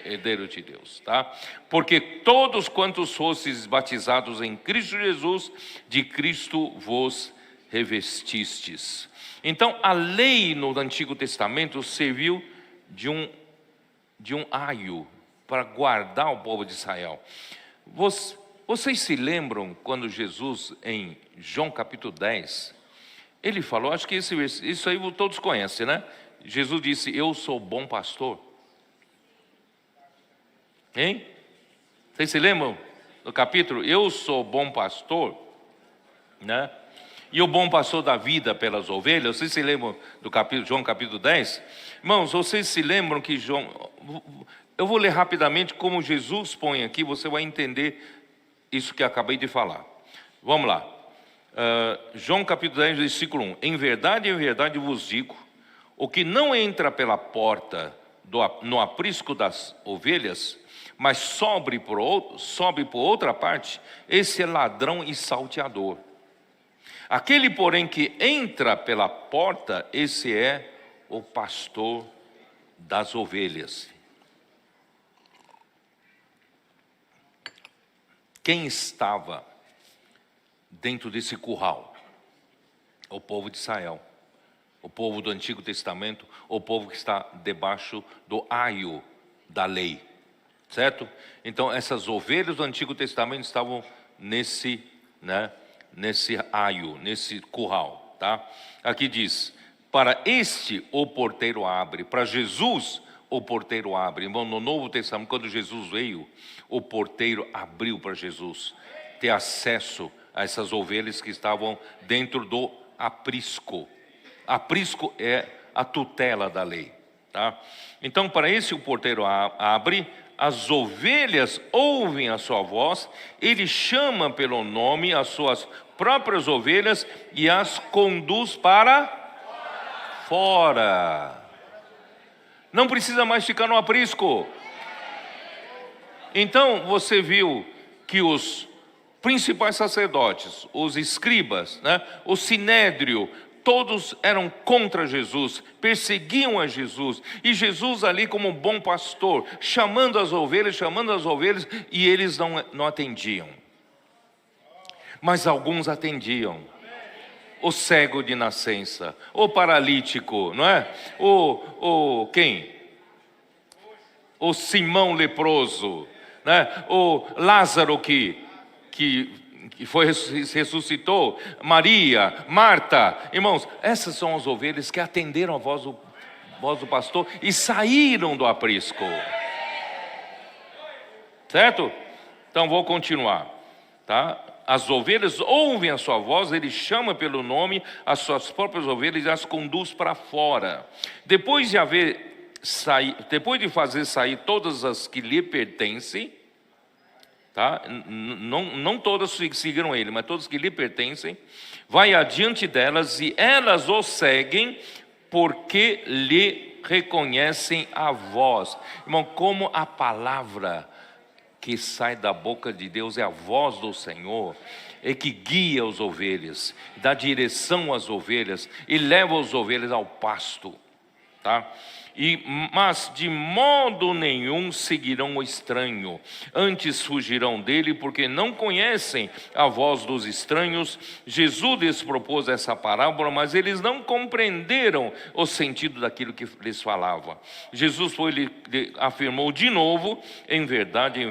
Herdeiros de Deus, tá? Porque todos quantos fostes batizados em Cristo Jesus, de Cristo vos revestistes. Então a lei no Antigo Testamento serviu de um aio para guardar o povo de Israel. Vocês se lembram quando Jesus, em João capítulo 10, ele falou, acho que isso aí todos conhecem, né? Jesus disse, eu sou bom pastor. Hein? Vocês se lembram do capítulo? Eu sou bom pastor, né? E o bom pastor dá vida pelas ovelhas. Vocês se lembram do capítulo, João capítulo 10? Irmãos, vocês se lembram que João... Eu vou ler rapidamente como Jesus põe aqui, você vai entender isso que acabei de falar. Vamos lá. João capítulo 10, versículo 1. Em verdade vos digo, o que não entra pela porta no aprisco das ovelhas, mas sobe por outra parte, esse é ladrão e salteador. Aquele, porém, que entra pela porta, esse é o pastor das ovelhas. Quem estava dentro desse curral? O povo de Israel, o povo do Antigo Testamento, o povo que está debaixo do aio da lei, certo? Então essas ovelhas do Antigo Testamento estavam nesse aio, nesse curral, tá? Aqui diz, para este o porteiro abre, para Jesus o porteiro abre. Irmão, no Novo Testamento, quando Jesus veio, o porteiro abriu para Jesus ter acesso a essas ovelhas que estavam dentro do aprisco. Aprisco é a tutela da lei, tá? Então, para esse o porteiro abre, as ovelhas ouvem a sua voz, ele chama pelo nome as suas próprias ovelhas e as conduz para fora. Não precisa mais ficar no aprisco. Então você viu que os principais sacerdotes, os escribas, o sinédrio, todos eram contra Jesus, perseguiam a Jesus, e Jesus ali como bom pastor, chamando as ovelhas, e eles não atendiam. Mas alguns atendiam. O cego de nascença, o paralítico, não é? Quem? O Simão leproso, né? O Lázaro que ressuscitou, Maria, Marta. Irmãos, essas são as ovelhas que atenderam a voz do pastor e saíram do aprisco. Certo? Então vou continuar, tá? As ovelhas ouvem a sua voz, ele chama pelo nome as suas próprias ovelhas e as conduz para fora. Depois de fazer sair todas as que lhe pertencem, tá? Não todas seguiram ele, mas todas que lhe pertencem, vai adiante delas e elas o seguem porque lhe reconhecem a voz. Irmão, como a palavra que sai da boca de Deus é a voz do Senhor, é que guia as ovelhas, dá direção às ovelhas e leva as ovelhas ao pasto, tá? Mas de modo nenhum seguirão o estranho, antes fugirão dele, porque não conhecem a voz dos estranhos. Jesus lhes propôs essa parábola, mas eles não compreenderam o sentido daquilo que lhes falava. Jesus lhe afirmou de novo, em verdade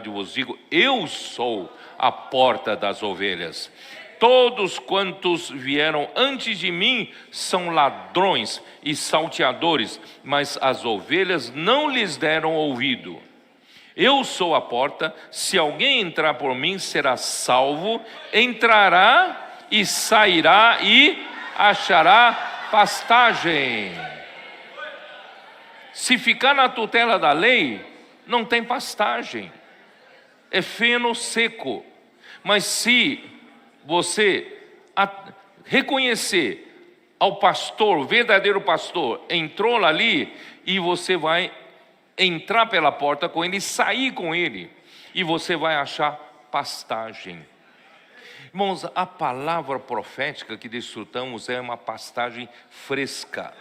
vos digo, eu sou a porta das ovelhas. Todos quantos vieram antes de mim são ladrões e salteadores, mas as ovelhas não lhes deram ouvido. Eu sou a porta, se alguém entrar por mim será salvo, entrará e sairá e achará pastagem. Se ficar na tutela da lei, não tem pastagem, é feno seco. Mas se você reconhecer ao pastor, o verdadeiro pastor, entrou ali e você vai entrar pela porta com ele e sair com ele, e você vai achar pastagem. Irmãos, a palavra profética que desfrutamos é uma pastagem fresca,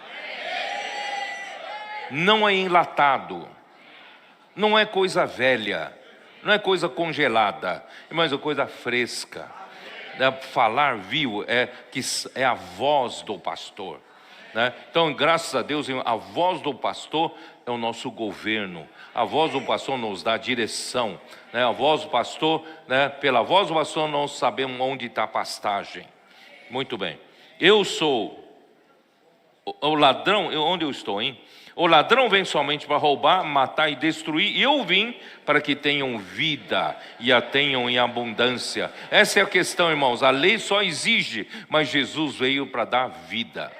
não é enlatado, não é coisa velha, não é coisa congelada, mas é coisa fresca. Falar vivo é a voz do pastor, né? Então, graças a Deus, a voz do pastor é o nosso governo. A voz do pastor nos dá direção, né? A voz do pastor, né? Pela voz do pastor nós sabemos onde está a pastagem. Muito bem. Eu sou o ladrão. Onde eu estou, hein? O ladrão vem somente para roubar, matar e destruir, e eu vim para que tenham vida e a tenham em abundância. Essa é a questão, irmãos. A lei só exige, mas Jesus veio para dar vida,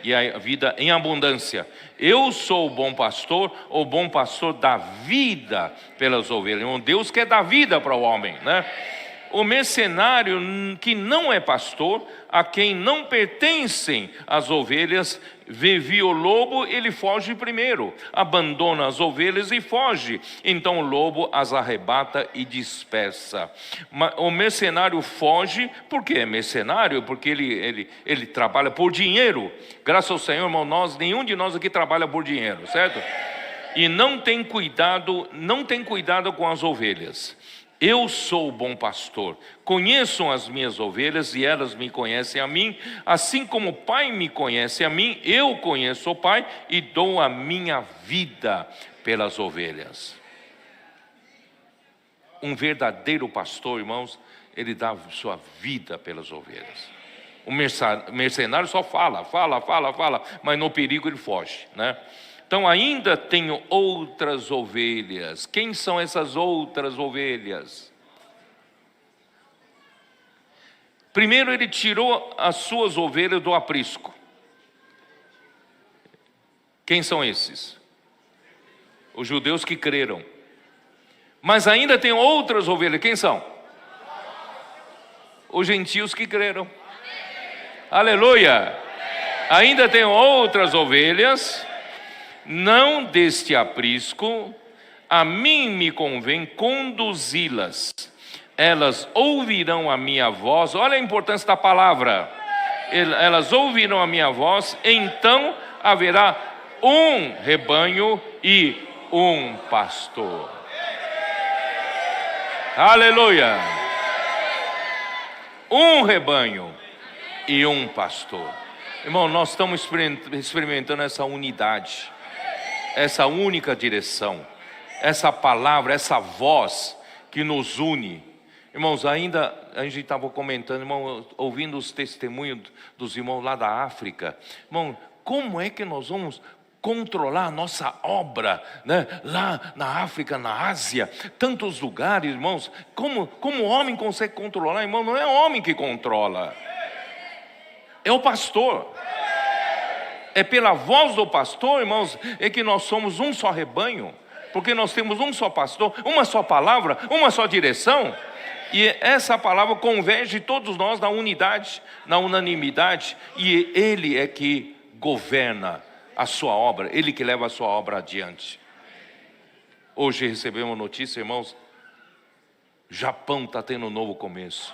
e a vida em abundância. Eu sou o bom pastor dá vida pelas ovelhas. Deus quer dar vida para o homem, né? O mercenário que não é pastor, a quem não pertencem as ovelhas, vê o lobo, ele foge primeiro, abandona as ovelhas e foge. Então o lobo as arrebata e dispersa. O mercenário foge, por que é mercenário? Porque ele trabalha por dinheiro. Graças ao Senhor, irmão, nenhum de nós aqui trabalha por dinheiro, certo? E não tem cuidado com as ovelhas. Eu sou o bom pastor, conheço as minhas ovelhas e elas me conhecem a mim, assim como o Pai me conhece a mim, eu conheço o Pai e dou a minha vida pelas ovelhas. Um verdadeiro pastor, irmãos, ele dá sua vida pelas ovelhas. O mercenário só fala, mas no perigo ele foge, né? Então ainda tenho outras ovelhas. Quem são essas outras ovelhas? Primeiro ele tirou as suas ovelhas do aprisco. Quem são esses? Os judeus que creram. Mas ainda tem outras ovelhas. Quem são? Os gentios que creram. Aleluia! Ainda tem outras ovelhas. Não deste aprisco, a mim me convém conduzi-las. Elas ouvirão a minha voz. Olha a importância da palavra. Elas ouvirão a minha voz, então haverá um rebanho e um pastor. Aleluia! Um rebanho e um pastor. Irmão, nós estamos experimentando essa unidade, essa única direção, essa palavra, essa voz que nos une. Irmãos, ainda a gente estava comentando, irmão, ouvindo os testemunhos dos irmãos lá da África. Irmão, como é que nós vamos controlar a nossa obra, né? Lá na África, na Ásia, tantos lugares, irmãos. Como o homem consegue controlar, irmão? Não é o homem que controla, é o pastor. É pela voz do pastor, irmãos, é que nós somos um só rebanho, porque nós temos um só pastor, uma só palavra, uma só direção, e essa palavra converge todos nós na unidade, na unanimidade, e Ele é que governa a sua obra, Ele que leva a sua obra adiante. Hoje recebemos notícia, irmãos, Japão está tendo um novo começo.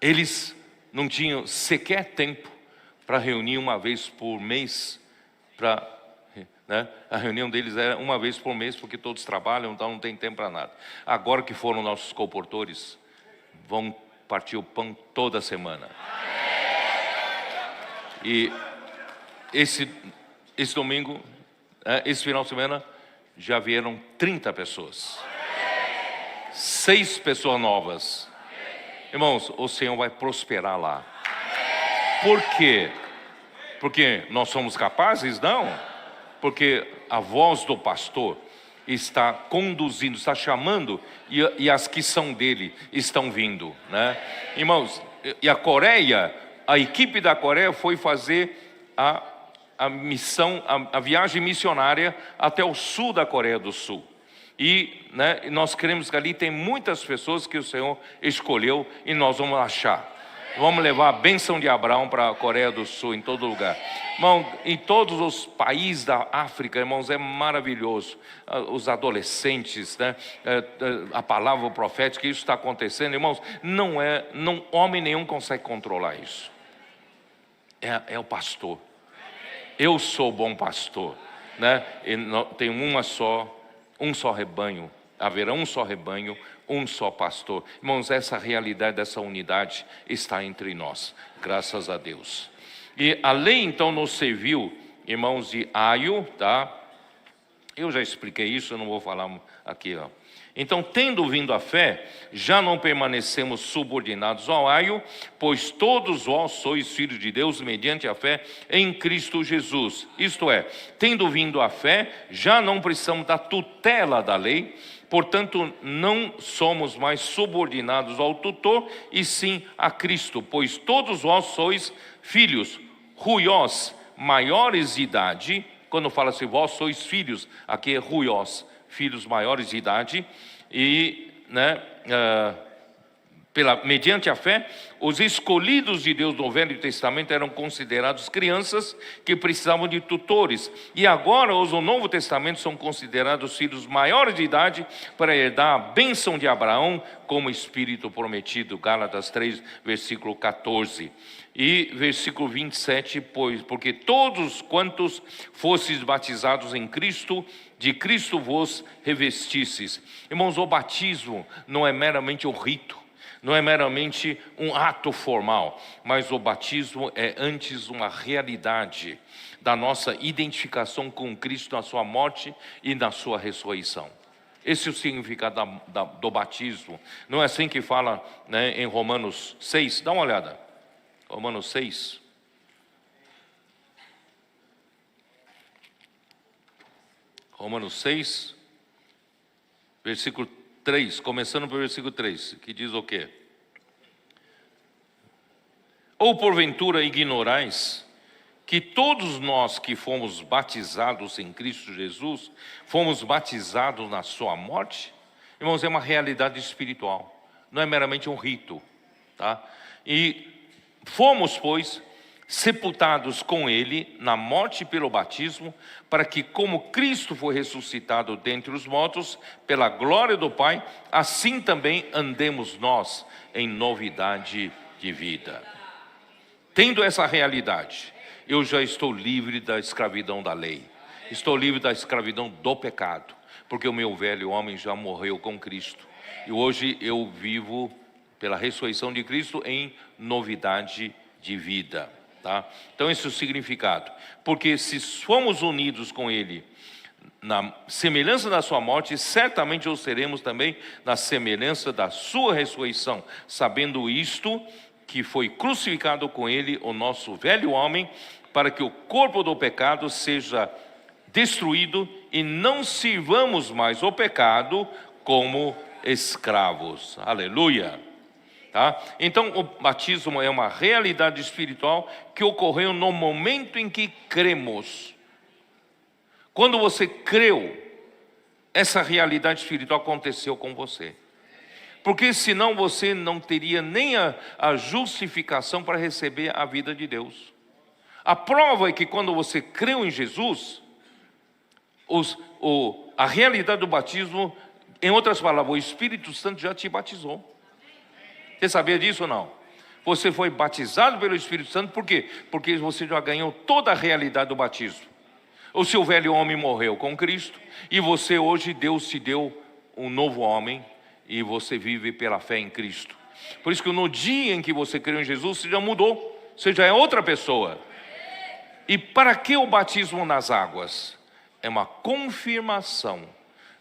Eles não tinham sequer tempo para reunir uma vez por mês, né? A reunião deles era uma vez por mês, porque todos trabalham, então não tem tempo para nada. Agora que foram nossos comportores, vão partir o pão toda semana. E esse domingo, esse final de semana, já vieram 30 pessoas. 6 pessoas novas. Irmãos, o Senhor vai prosperar lá. Por quê? Porque nós somos capazes? Não. Porque a voz do pastor está conduzindo, está chamando, e as que são dele estão vindo, né? Irmãos, e a Coreia, a equipe da Coreia foi fazer a missão, a viagem missionária até o sul da Coreia do Sul. E, né, nós queremos que ali tem muitas pessoas que o Senhor escolheu, e nós vamos achar. Vamos levar a bênção de Abraão para a Coreia do Sul, em todo lugar. Irmão, em todos os países da África, irmãos, é maravilhoso. Os adolescentes, né, a palavra profética, isso está acontecendo, irmãos. Homem nenhum consegue controlar isso. É o pastor. Eu sou o bom pastor, né? E tem um só rebanho, haverá um só rebanho, um só pastor. Irmãos, essa realidade, dessa unidade está entre nós, graças a Deus. E a lei então nos serviu, irmãos, de aio, tá? Eu já expliquei isso, eu não vou falar aqui, ó. Então, tendo vindo a fé, já não permanecemos subordinados ao aio, pois todos vós sois filhos de Deus mediante a fé em Cristo Jesus. Isto é, tendo vindo a fé, já não precisamos da tutela da lei, portanto, não somos mais subordinados ao tutor, e sim a Cristo, pois todos vós sois filhos, ruiós, maiores de idade. Quando fala assim, vós sois filhos, aqui é ruiós, filhos maiores de idade, e mediante a fé, os escolhidos de Deus no Velho Testamento eram considerados crianças que precisavam de tutores, e agora os do Novo Testamento são considerados filhos maiores de idade para herdar a bênção de Abraão como espírito prometido. Gálatas 3, versículo 14. E versículo 27, porque todos quantos fostes batizados em Cristo, de Cristo vos revestistes. Irmãos, o batismo não é meramente um rito, não é meramente um ato formal, mas o batismo é antes uma realidade da nossa identificação com Cristo na sua morte e na sua ressurreição. Esse é o significado do batismo. Não é assim que fala, né, em Romanos 6? Dá uma olhada. Romanos 6. Romanos 6, versículo 3, começando pelo versículo 3, que diz o quê? Ou porventura ignorais que todos nós que fomos batizados em Cristo Jesus, fomos batizados na sua morte? Irmãos, é uma realidade espiritual, não é meramente um rito, tá? E fomos, pois, sepultados com ele na morte pelo batismo, para que, como Cristo foi ressuscitado dentre os mortos, pela glória do Pai, assim também andemos nós em novidade de vida. Tendo essa realidade, eu já estou livre da escravidão da lei, estou livre da escravidão do pecado, porque o meu velho homem já morreu com Cristo, e hoje eu vivo pela ressurreição de Cristo em novidade de vida, tá? Então esse é o significado, porque se fomos unidos com Ele na semelhança da sua morte, certamente o seremos também na semelhança da sua ressurreição, sabendo isto, que foi crucificado com Ele o nosso velho homem, para que o corpo do pecado seja destruído e não sirvamos mais o pecado como escravos. Aleluia! Tá? Então o batismo é uma realidade espiritual que ocorreu no momento em que cremos. Quando você creu, essa realidade espiritual aconteceu com você. Porque senão você não teria nem a justificação para receber a vida de Deus. A prova é que quando você creu em Jesus, a realidade do batismo, em outras palavras, o Espírito Santo já te batizou. Você sabia disso ou não? Você foi batizado pelo Espírito Santo, por quê? Porque você já ganhou toda a realidade do batismo. O seu velho homem morreu com Cristo, e você hoje, Deus te deu um novo homem, e você vive pela fé em Cristo. Por isso que no dia em que você creu em Jesus, você já mudou, você já é outra pessoa. E para que o batismo nas águas? É uma confirmação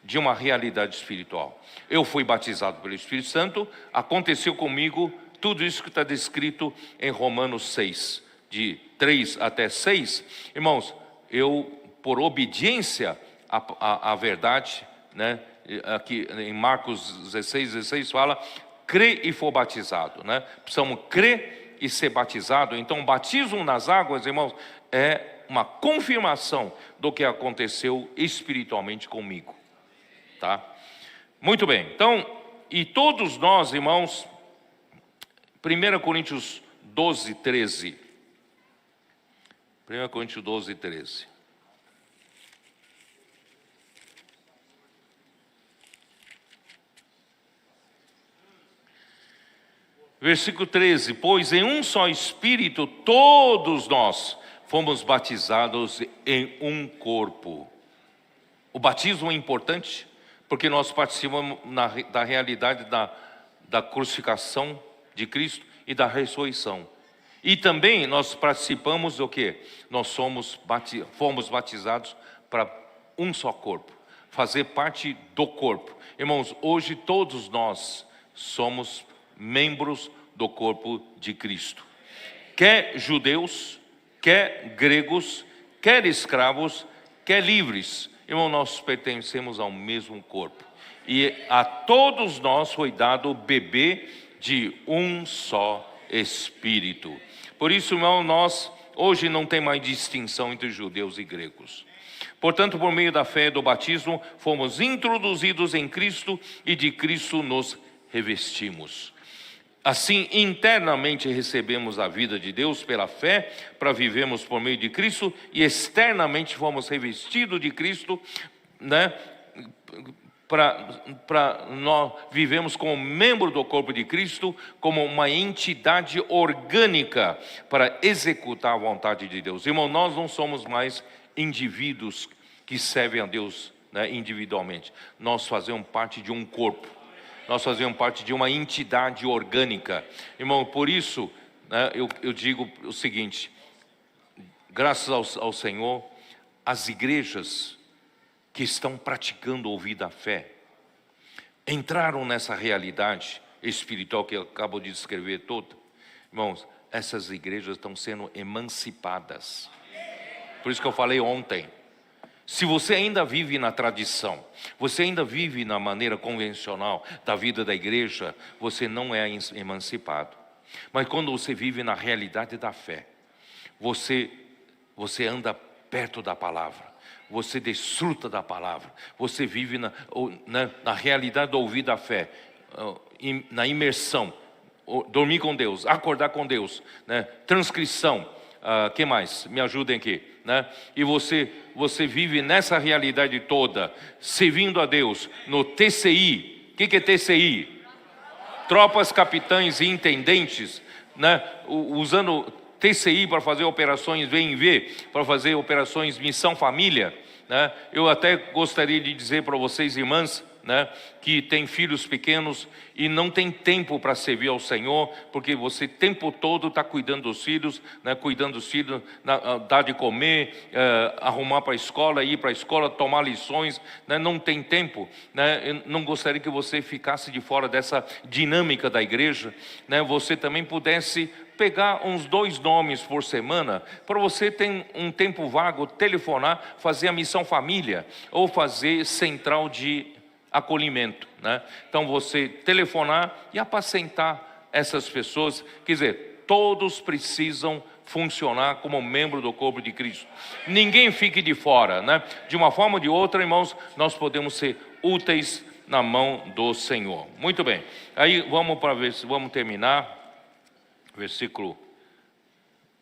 de uma realidade espiritual. Eu fui batizado pelo Espírito Santo, aconteceu comigo tudo isso que está descrito em Romanos 6, de 3 até 6. Irmãos, eu, por obediência à verdade, né, aqui em Marcos 16 fala, crê e for batizado, né? Precisamos crer e ser batizado. Então o batismo nas águas, irmãos, é uma confirmação do que aconteceu espiritualmente comigo, tá? Muito bem, então, e todos nós, irmãos, 1 Coríntios 12, 13. 1 Coríntios 12, 13. Versículo 13, pois em um só Espírito todos nós fomos batizados em um corpo. O batismo é importante porque nós participamos da realidade da crucificação de Cristo e da ressurreição. E também nós participamos do quê? Nós fomos batizados para um só corpo. fazer parte do corpo. Irmãos, hoje todos nós somos membros do corpo de Cristo. Quer judeus, quer gregos, quer escravos, quer livres. Irmão, nós pertencemos ao mesmo corpo. E a todos nós foi dado beber de um só Espírito. Por isso, irmão, nós hoje não tem mais distinção entre judeus e gregos. Portanto, por meio da fé e do batismo, fomos introduzidos em Cristo e de Cristo nos revestimos. Assim, internamente recebemos a vida de Deus pela fé, para vivermos por meio de Cristo, e externamente fomos revestidos de Cristo, né? Para nós vivemos como membro do corpo de Cristo, como uma entidade orgânica para executar a vontade de Deus. Irmão, nós não somos mais indivíduos que servem a Deus, né, individualmente. Nós fazemos parte de um corpo. Nós fazemos parte de uma entidade orgânica. Irmão, por isso, né, eu digo o seguinte: graças ao Senhor, as igrejas que estão praticando ouvir da fé, entraram nessa realidade espiritual que eu acabo de descrever toda. Irmãos, essas igrejas estão sendo emancipadas. Por isso que eu falei ontem. Se você ainda vive na tradição, você ainda vive na maneira convencional da vida da igreja, você não é emancipado. Mas quando você vive na realidade da fé, você anda perto da palavra, você desfruta da palavra, você vive na realidade do ouvir da fé, na imersão, dormir com Deus, acordar com Deus, né? Transcrição, que mais? Me ajudem aqui, né? E você vive nessa realidade toda, servindo a Deus no TCI. O que é TCI? Tropas, capitães e intendentes, né? Usando TCI para fazer operações V&V, para fazer operações Missão Família, né? Eu até gostaria de dizer para vocês, irmãs, né, que tem filhos pequenos e não tem tempo para servir ao Senhor, porque você o tempo todo está cuidando dos filhos, né, dar de comer, arrumar para a escola, ir para a escola, tomar lições, né, não tem tempo, né? Eu não gostaria que você ficasse de fora dessa dinâmica da igreja, né? Você também pudesse pegar uns 2 nomes por semana, para você ter um tempo vago, telefonar, fazer a Missão Família, ou fazer central de acolhimento, né? Então você telefonar e apacentar essas pessoas, quer dizer, todos precisam funcionar como membro do corpo de Cristo. Ninguém fique de fora, né? De uma forma ou de outra, irmãos, nós podemos ser úteis na mão do Senhor. Muito bem. Aí vamos terminar. Versículo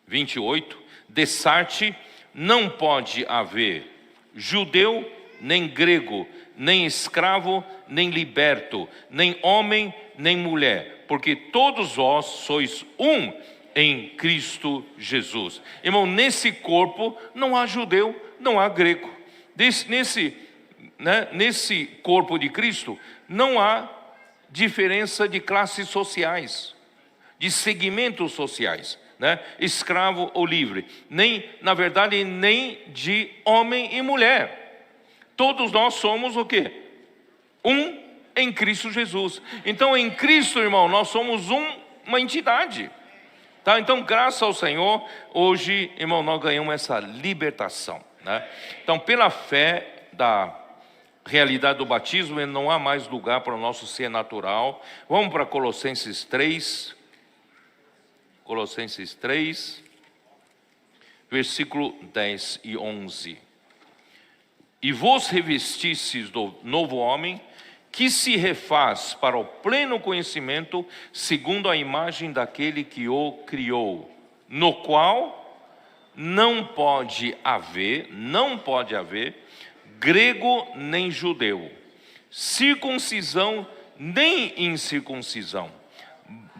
28. Dessarte, não pode haver judeu, nem grego, nem escravo, nem liberto, nem homem, nem mulher, porque todos vós sois um em Cristo Jesus. Irmão, nesse corpo não há judeu, não há grego. Nesse corpo de Cristo não há diferença de classes sociais, de segmentos sociais, né? Escravo ou livre, na verdade, nem de homem e mulher. Todos nós somos o quê? Um em Cristo Jesus. Então, em Cristo, irmão, nós somos uma entidade, tá? Então, graças ao Senhor, hoje, irmão, nós ganhamos essa libertação, né? Então, pela fé da realidade do batismo, não há mais lugar para o nosso ser natural. Vamos para Colossenses 3. Colossenses 3, versículo 10 e 11. E vos revestistes do novo homem, que se refaz para o pleno conhecimento, segundo a imagem daquele que o criou, no qual não pode haver grego nem judeu, circuncisão nem incircuncisão,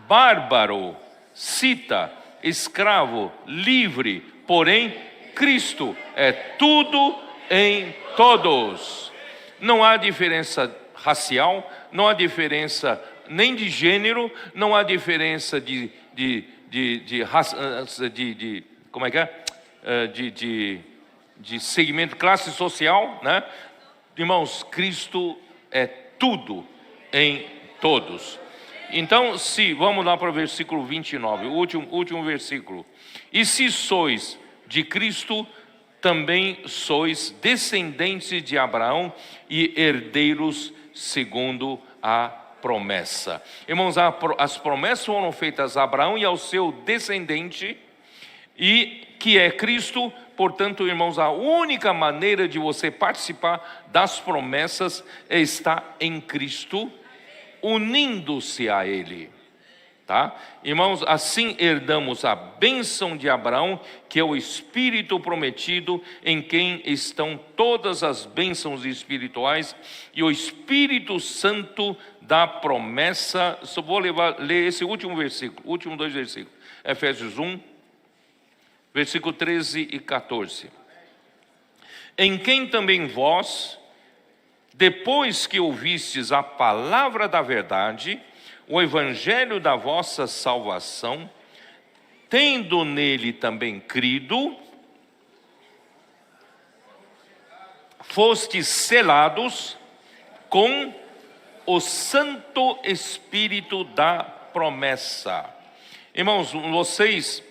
bárbaro, cita, escravo, livre, porém Cristo é tudo em todos. Não há diferença racial, não há diferença nem de gênero, não há diferença de segmento, classe social, né? Irmãos, Cristo é tudo em todos. Então, se vamos lá para o versículo 29, o último versículo. E se sois de Cristo, também sois descendentes de Abraão e herdeiros segundo a promessa. Irmãos, as promessas foram feitas a Abraão e ao seu descendente, e que é Cristo. Portanto, irmãos, a única maneira de você participar das promessas é estar em Cristo, unindo-se a Ele, tá? Irmãos, assim herdamos a bênção de Abraão, que é o Espírito prometido, em quem estão todas as bênçãos espirituais, e o Espírito Santo da promessa. Só vou ler esse último versículo, últimos 2 versículos, Efésios 1, versículo 13 e 14. Em quem também vós, depois que ouvistes a palavra da verdade, o evangelho da vossa salvação, tendo nele também crido, fostes selados com o Santo Espírito da promessa. Irmãos, vocês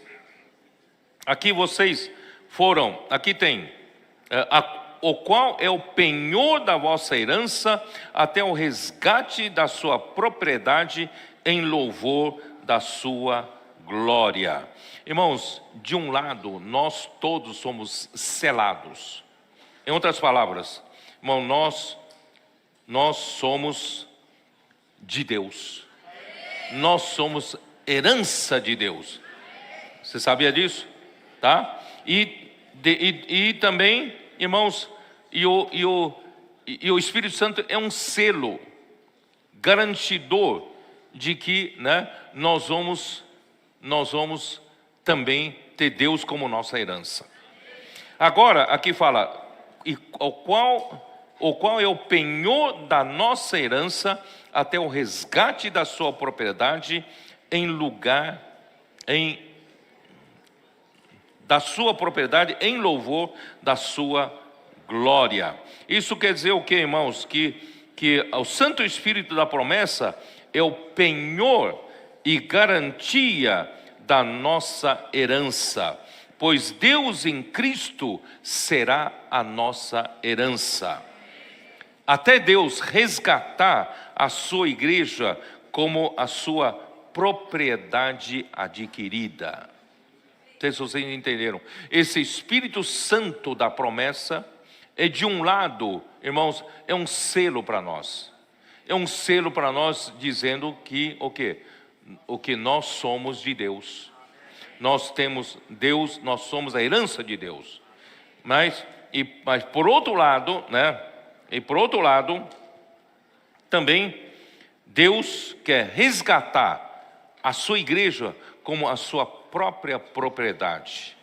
foram, aqui tem, o qual é o penhor da vossa herança, até o resgate da sua propriedade, em louvor da sua glória. Irmãos, de um lado, nós todos somos selados. Em outras palavras, irmão, nós somos de Deus. Nós somos herança de Deus. Você sabia disso? Tá? E também, irmãos, e o Espírito Santo é um selo garantidor de que, né, nós vamos também ter Deus como nossa herança. Agora, aqui fala, o qual é o penhor da nossa herança, até o resgate da sua propriedade, da sua propriedade, em louvor da sua glória. Isso quer dizer o que, irmãos? Que o Santo Espírito da promessa é o penhor e garantia da nossa herança, pois Deus em Cristo será a nossa herança, até Deus resgatar a sua igreja como a sua propriedade adquirida. Não sei se vocês entenderam. Esse Espírito Santo da promessa é, de um lado, irmãos, é um selo para nós. É um selo para nós, dizendo que o quê? O que nós somos de Deus. Nós temos Deus, nós somos a herança de Deus. Mas por outro lado, né? E por outro lado, também Deus quer resgatar a sua igreja como a sua própria propriedade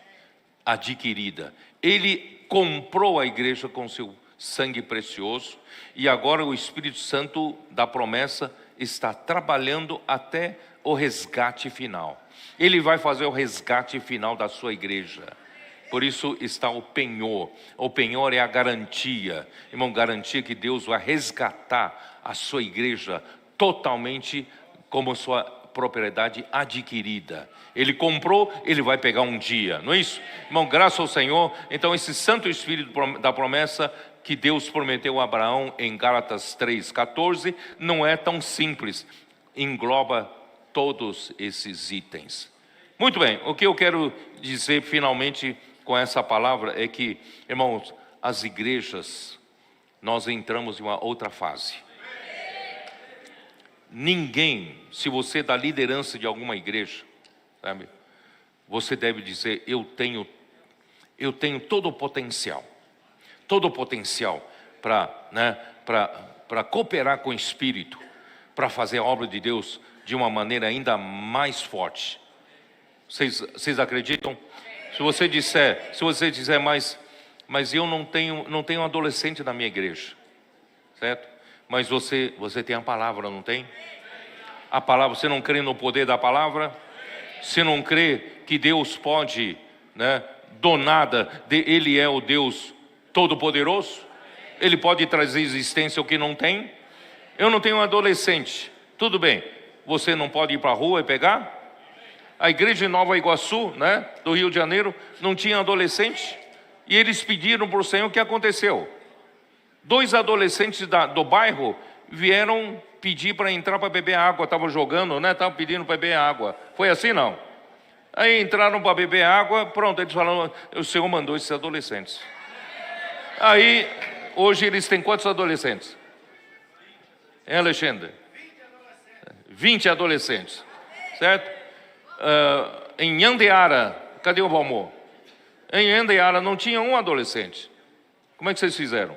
adquirida. Ele comprou a igreja com seu sangue precioso, e agora o Espírito Santo da promessa está trabalhando até o resgate final. Ele vai fazer o resgate final da sua igreja. Por isso está o penhor. O penhor é a garantia, irmão, garantia que Deus vai resgatar a sua igreja totalmente como sua propriedade adquirida. Ele comprou, ele vai pegar um dia, não é isso? Irmão, graças ao Senhor. Então esse Santo Espírito da promessa que Deus prometeu a Abraão em Gálatas 3:14 não é tão simples, engloba todos esses itens. Muito bem, o que eu quero dizer finalmente com essa palavra é que, irmãos, as igrejas, nós entramos em uma outra fase. Ninguém, se você é da liderança de alguma igreja, sabe, você deve dizer: eu tenho todo o potencial para cooperar com o Espírito, para fazer a obra de Deus de uma maneira ainda mais forte. Vocês acreditam? Se você disser, mas eu não tenho adolescente na minha igreja, certo? Mas você tem a palavra, não tem? A palavra, você não crê no poder da palavra? Você não crê que Deus pode, né, do nada, Ele é o Deus Todo-Poderoso? Ele pode trazer existência o que não tem. Eu não tenho um adolescente. Tudo bem, você não pode ir para a rua e pegar? A igreja de Nova Iguaçu, né, do Rio de Janeiro, não tinha adolescente. E eles pediram para o Senhor. O que aconteceu? 2 adolescentes do bairro vieram pedir para entrar para beber água. Estavam jogando, né? Estavam pedindo para beber água. Foi assim, não? Aí entraram para beber água. Pronto, eles falaram, o Senhor mandou esses adolescentes. Aí, hoje eles têm quantos adolescentes? Hein, Alexandre? 20 adolescentes. Certo? Em Andeara, cadê o Valmor? Em Andeara não tinha um adolescente. Como é que vocês fizeram?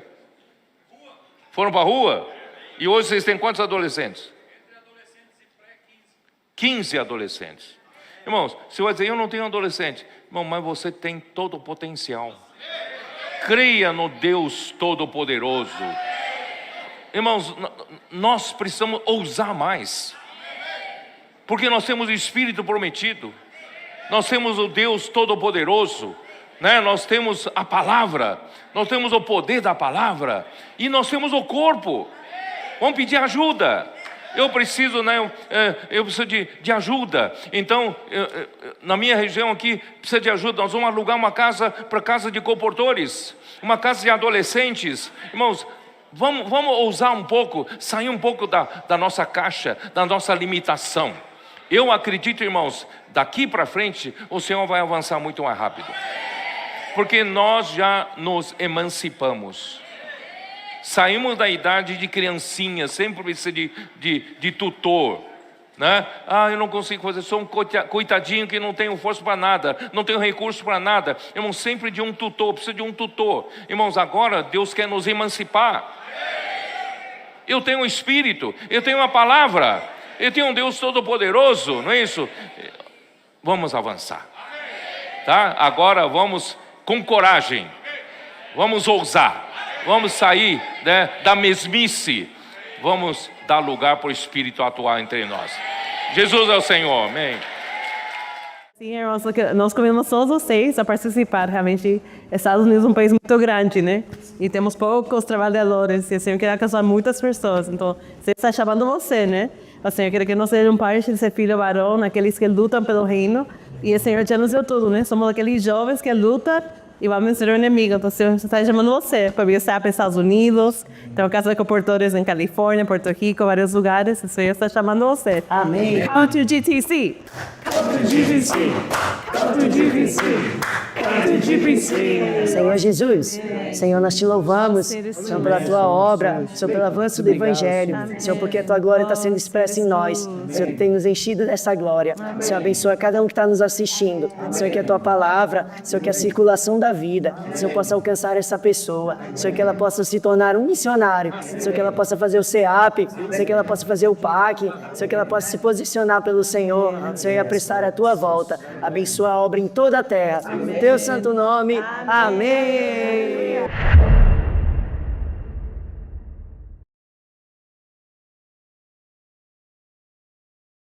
Foram para a rua? E hoje vocês têm quantos adolescentes? Entre adolescentes e pré-15. 15 adolescentes. Irmãos, você vai dizer, eu não tenho adolescente. Irmão, mas você tem todo o potencial. Creia no Deus Todo-Poderoso. Irmãos, nós precisamos ousar mais. Porque nós temos o Espírito prometido. Nós temos o Deus Todo-Poderoso. Né? Nós temos a palavra. Nós temos o poder da palavra. E nós temos o corpo. Vamos pedir ajuda. Eu preciso, né? Eu preciso de ajuda. Então, na minha região aqui, precisa de ajuda. Nós vamos alugar uma casa para casa de comportores. Uma casa de adolescentes. Irmãos, vamos ousar um pouco, sair um pouco da nossa caixa, da nossa limitação. Eu acredito, irmãos, daqui para frente, o Senhor vai avançar muito mais rápido. Porque nós já nos emancipamos. Saímos da idade de criancinha, sempre precisa de tutor, né? Eu não consigo fazer, sou um coitadinho que não tenho força para nada, não tenho recurso para nada. Irmãos, sempre de um tutor, precisa de um tutor. Irmãos, agora Deus quer nos emancipar. Eu tenho um Espírito, eu tenho uma palavra, eu tenho um Deus Todo-Poderoso, não é isso? Vamos avançar, tá? Agora vamos com coragem, vamos ousar. Vamos sair, né, da mesmice. Vamos dar lugar para o Espírito atuar entre nós. Jesus é o Senhor, amém. Sim, irmãos, nós convidamos todos vocês a participar. Realmente, Estados Unidos é um país muito grande, né? E temos poucos trabalhadores. E o Senhor quer alcançar muitas pessoas. Então, Ele está chamando você, né? O Senhor quer que nós sejamos parte desse filho varão, aqueles que lutam pelo reino. E o Senhor já nos deu tudo, né? Somos aqueles jovens que lutam e vamos vencer o inimigo. Então, o Senhor está chamando você para visitar para os Estados Unidos. Tem uma casa de comportores em Califórnia, Porto Rico, vários lugares. O Senhor está chamando você. Amém. Come to GTC. Come to GTC. Come to GTC. Come to GTC. Senhor Jesus, Senhor, nós te louvamos, Senhor, pela tua obra, Senhor, pelo avanço do Evangelho, Senhor, porque a tua glória está sendo expressa em nós, Senhor, tem nos enchido dessa glória. Senhor, abençoa cada um que está nos assistindo, Senhor, que a tua palavra, Senhor, que a circulação da vida, Senhor, possa alcançar essa pessoa, Senhor, que ela possa se tornar um missionário, Senhor, que ela possa fazer o CEAP, Senhor, que ela possa fazer o PAC, Senhor, que ela possa se posicionar pelo Senhor, Senhor, e apressar a tua volta. Abençoa a obra em toda a terra. Em teu santo nome. Amém.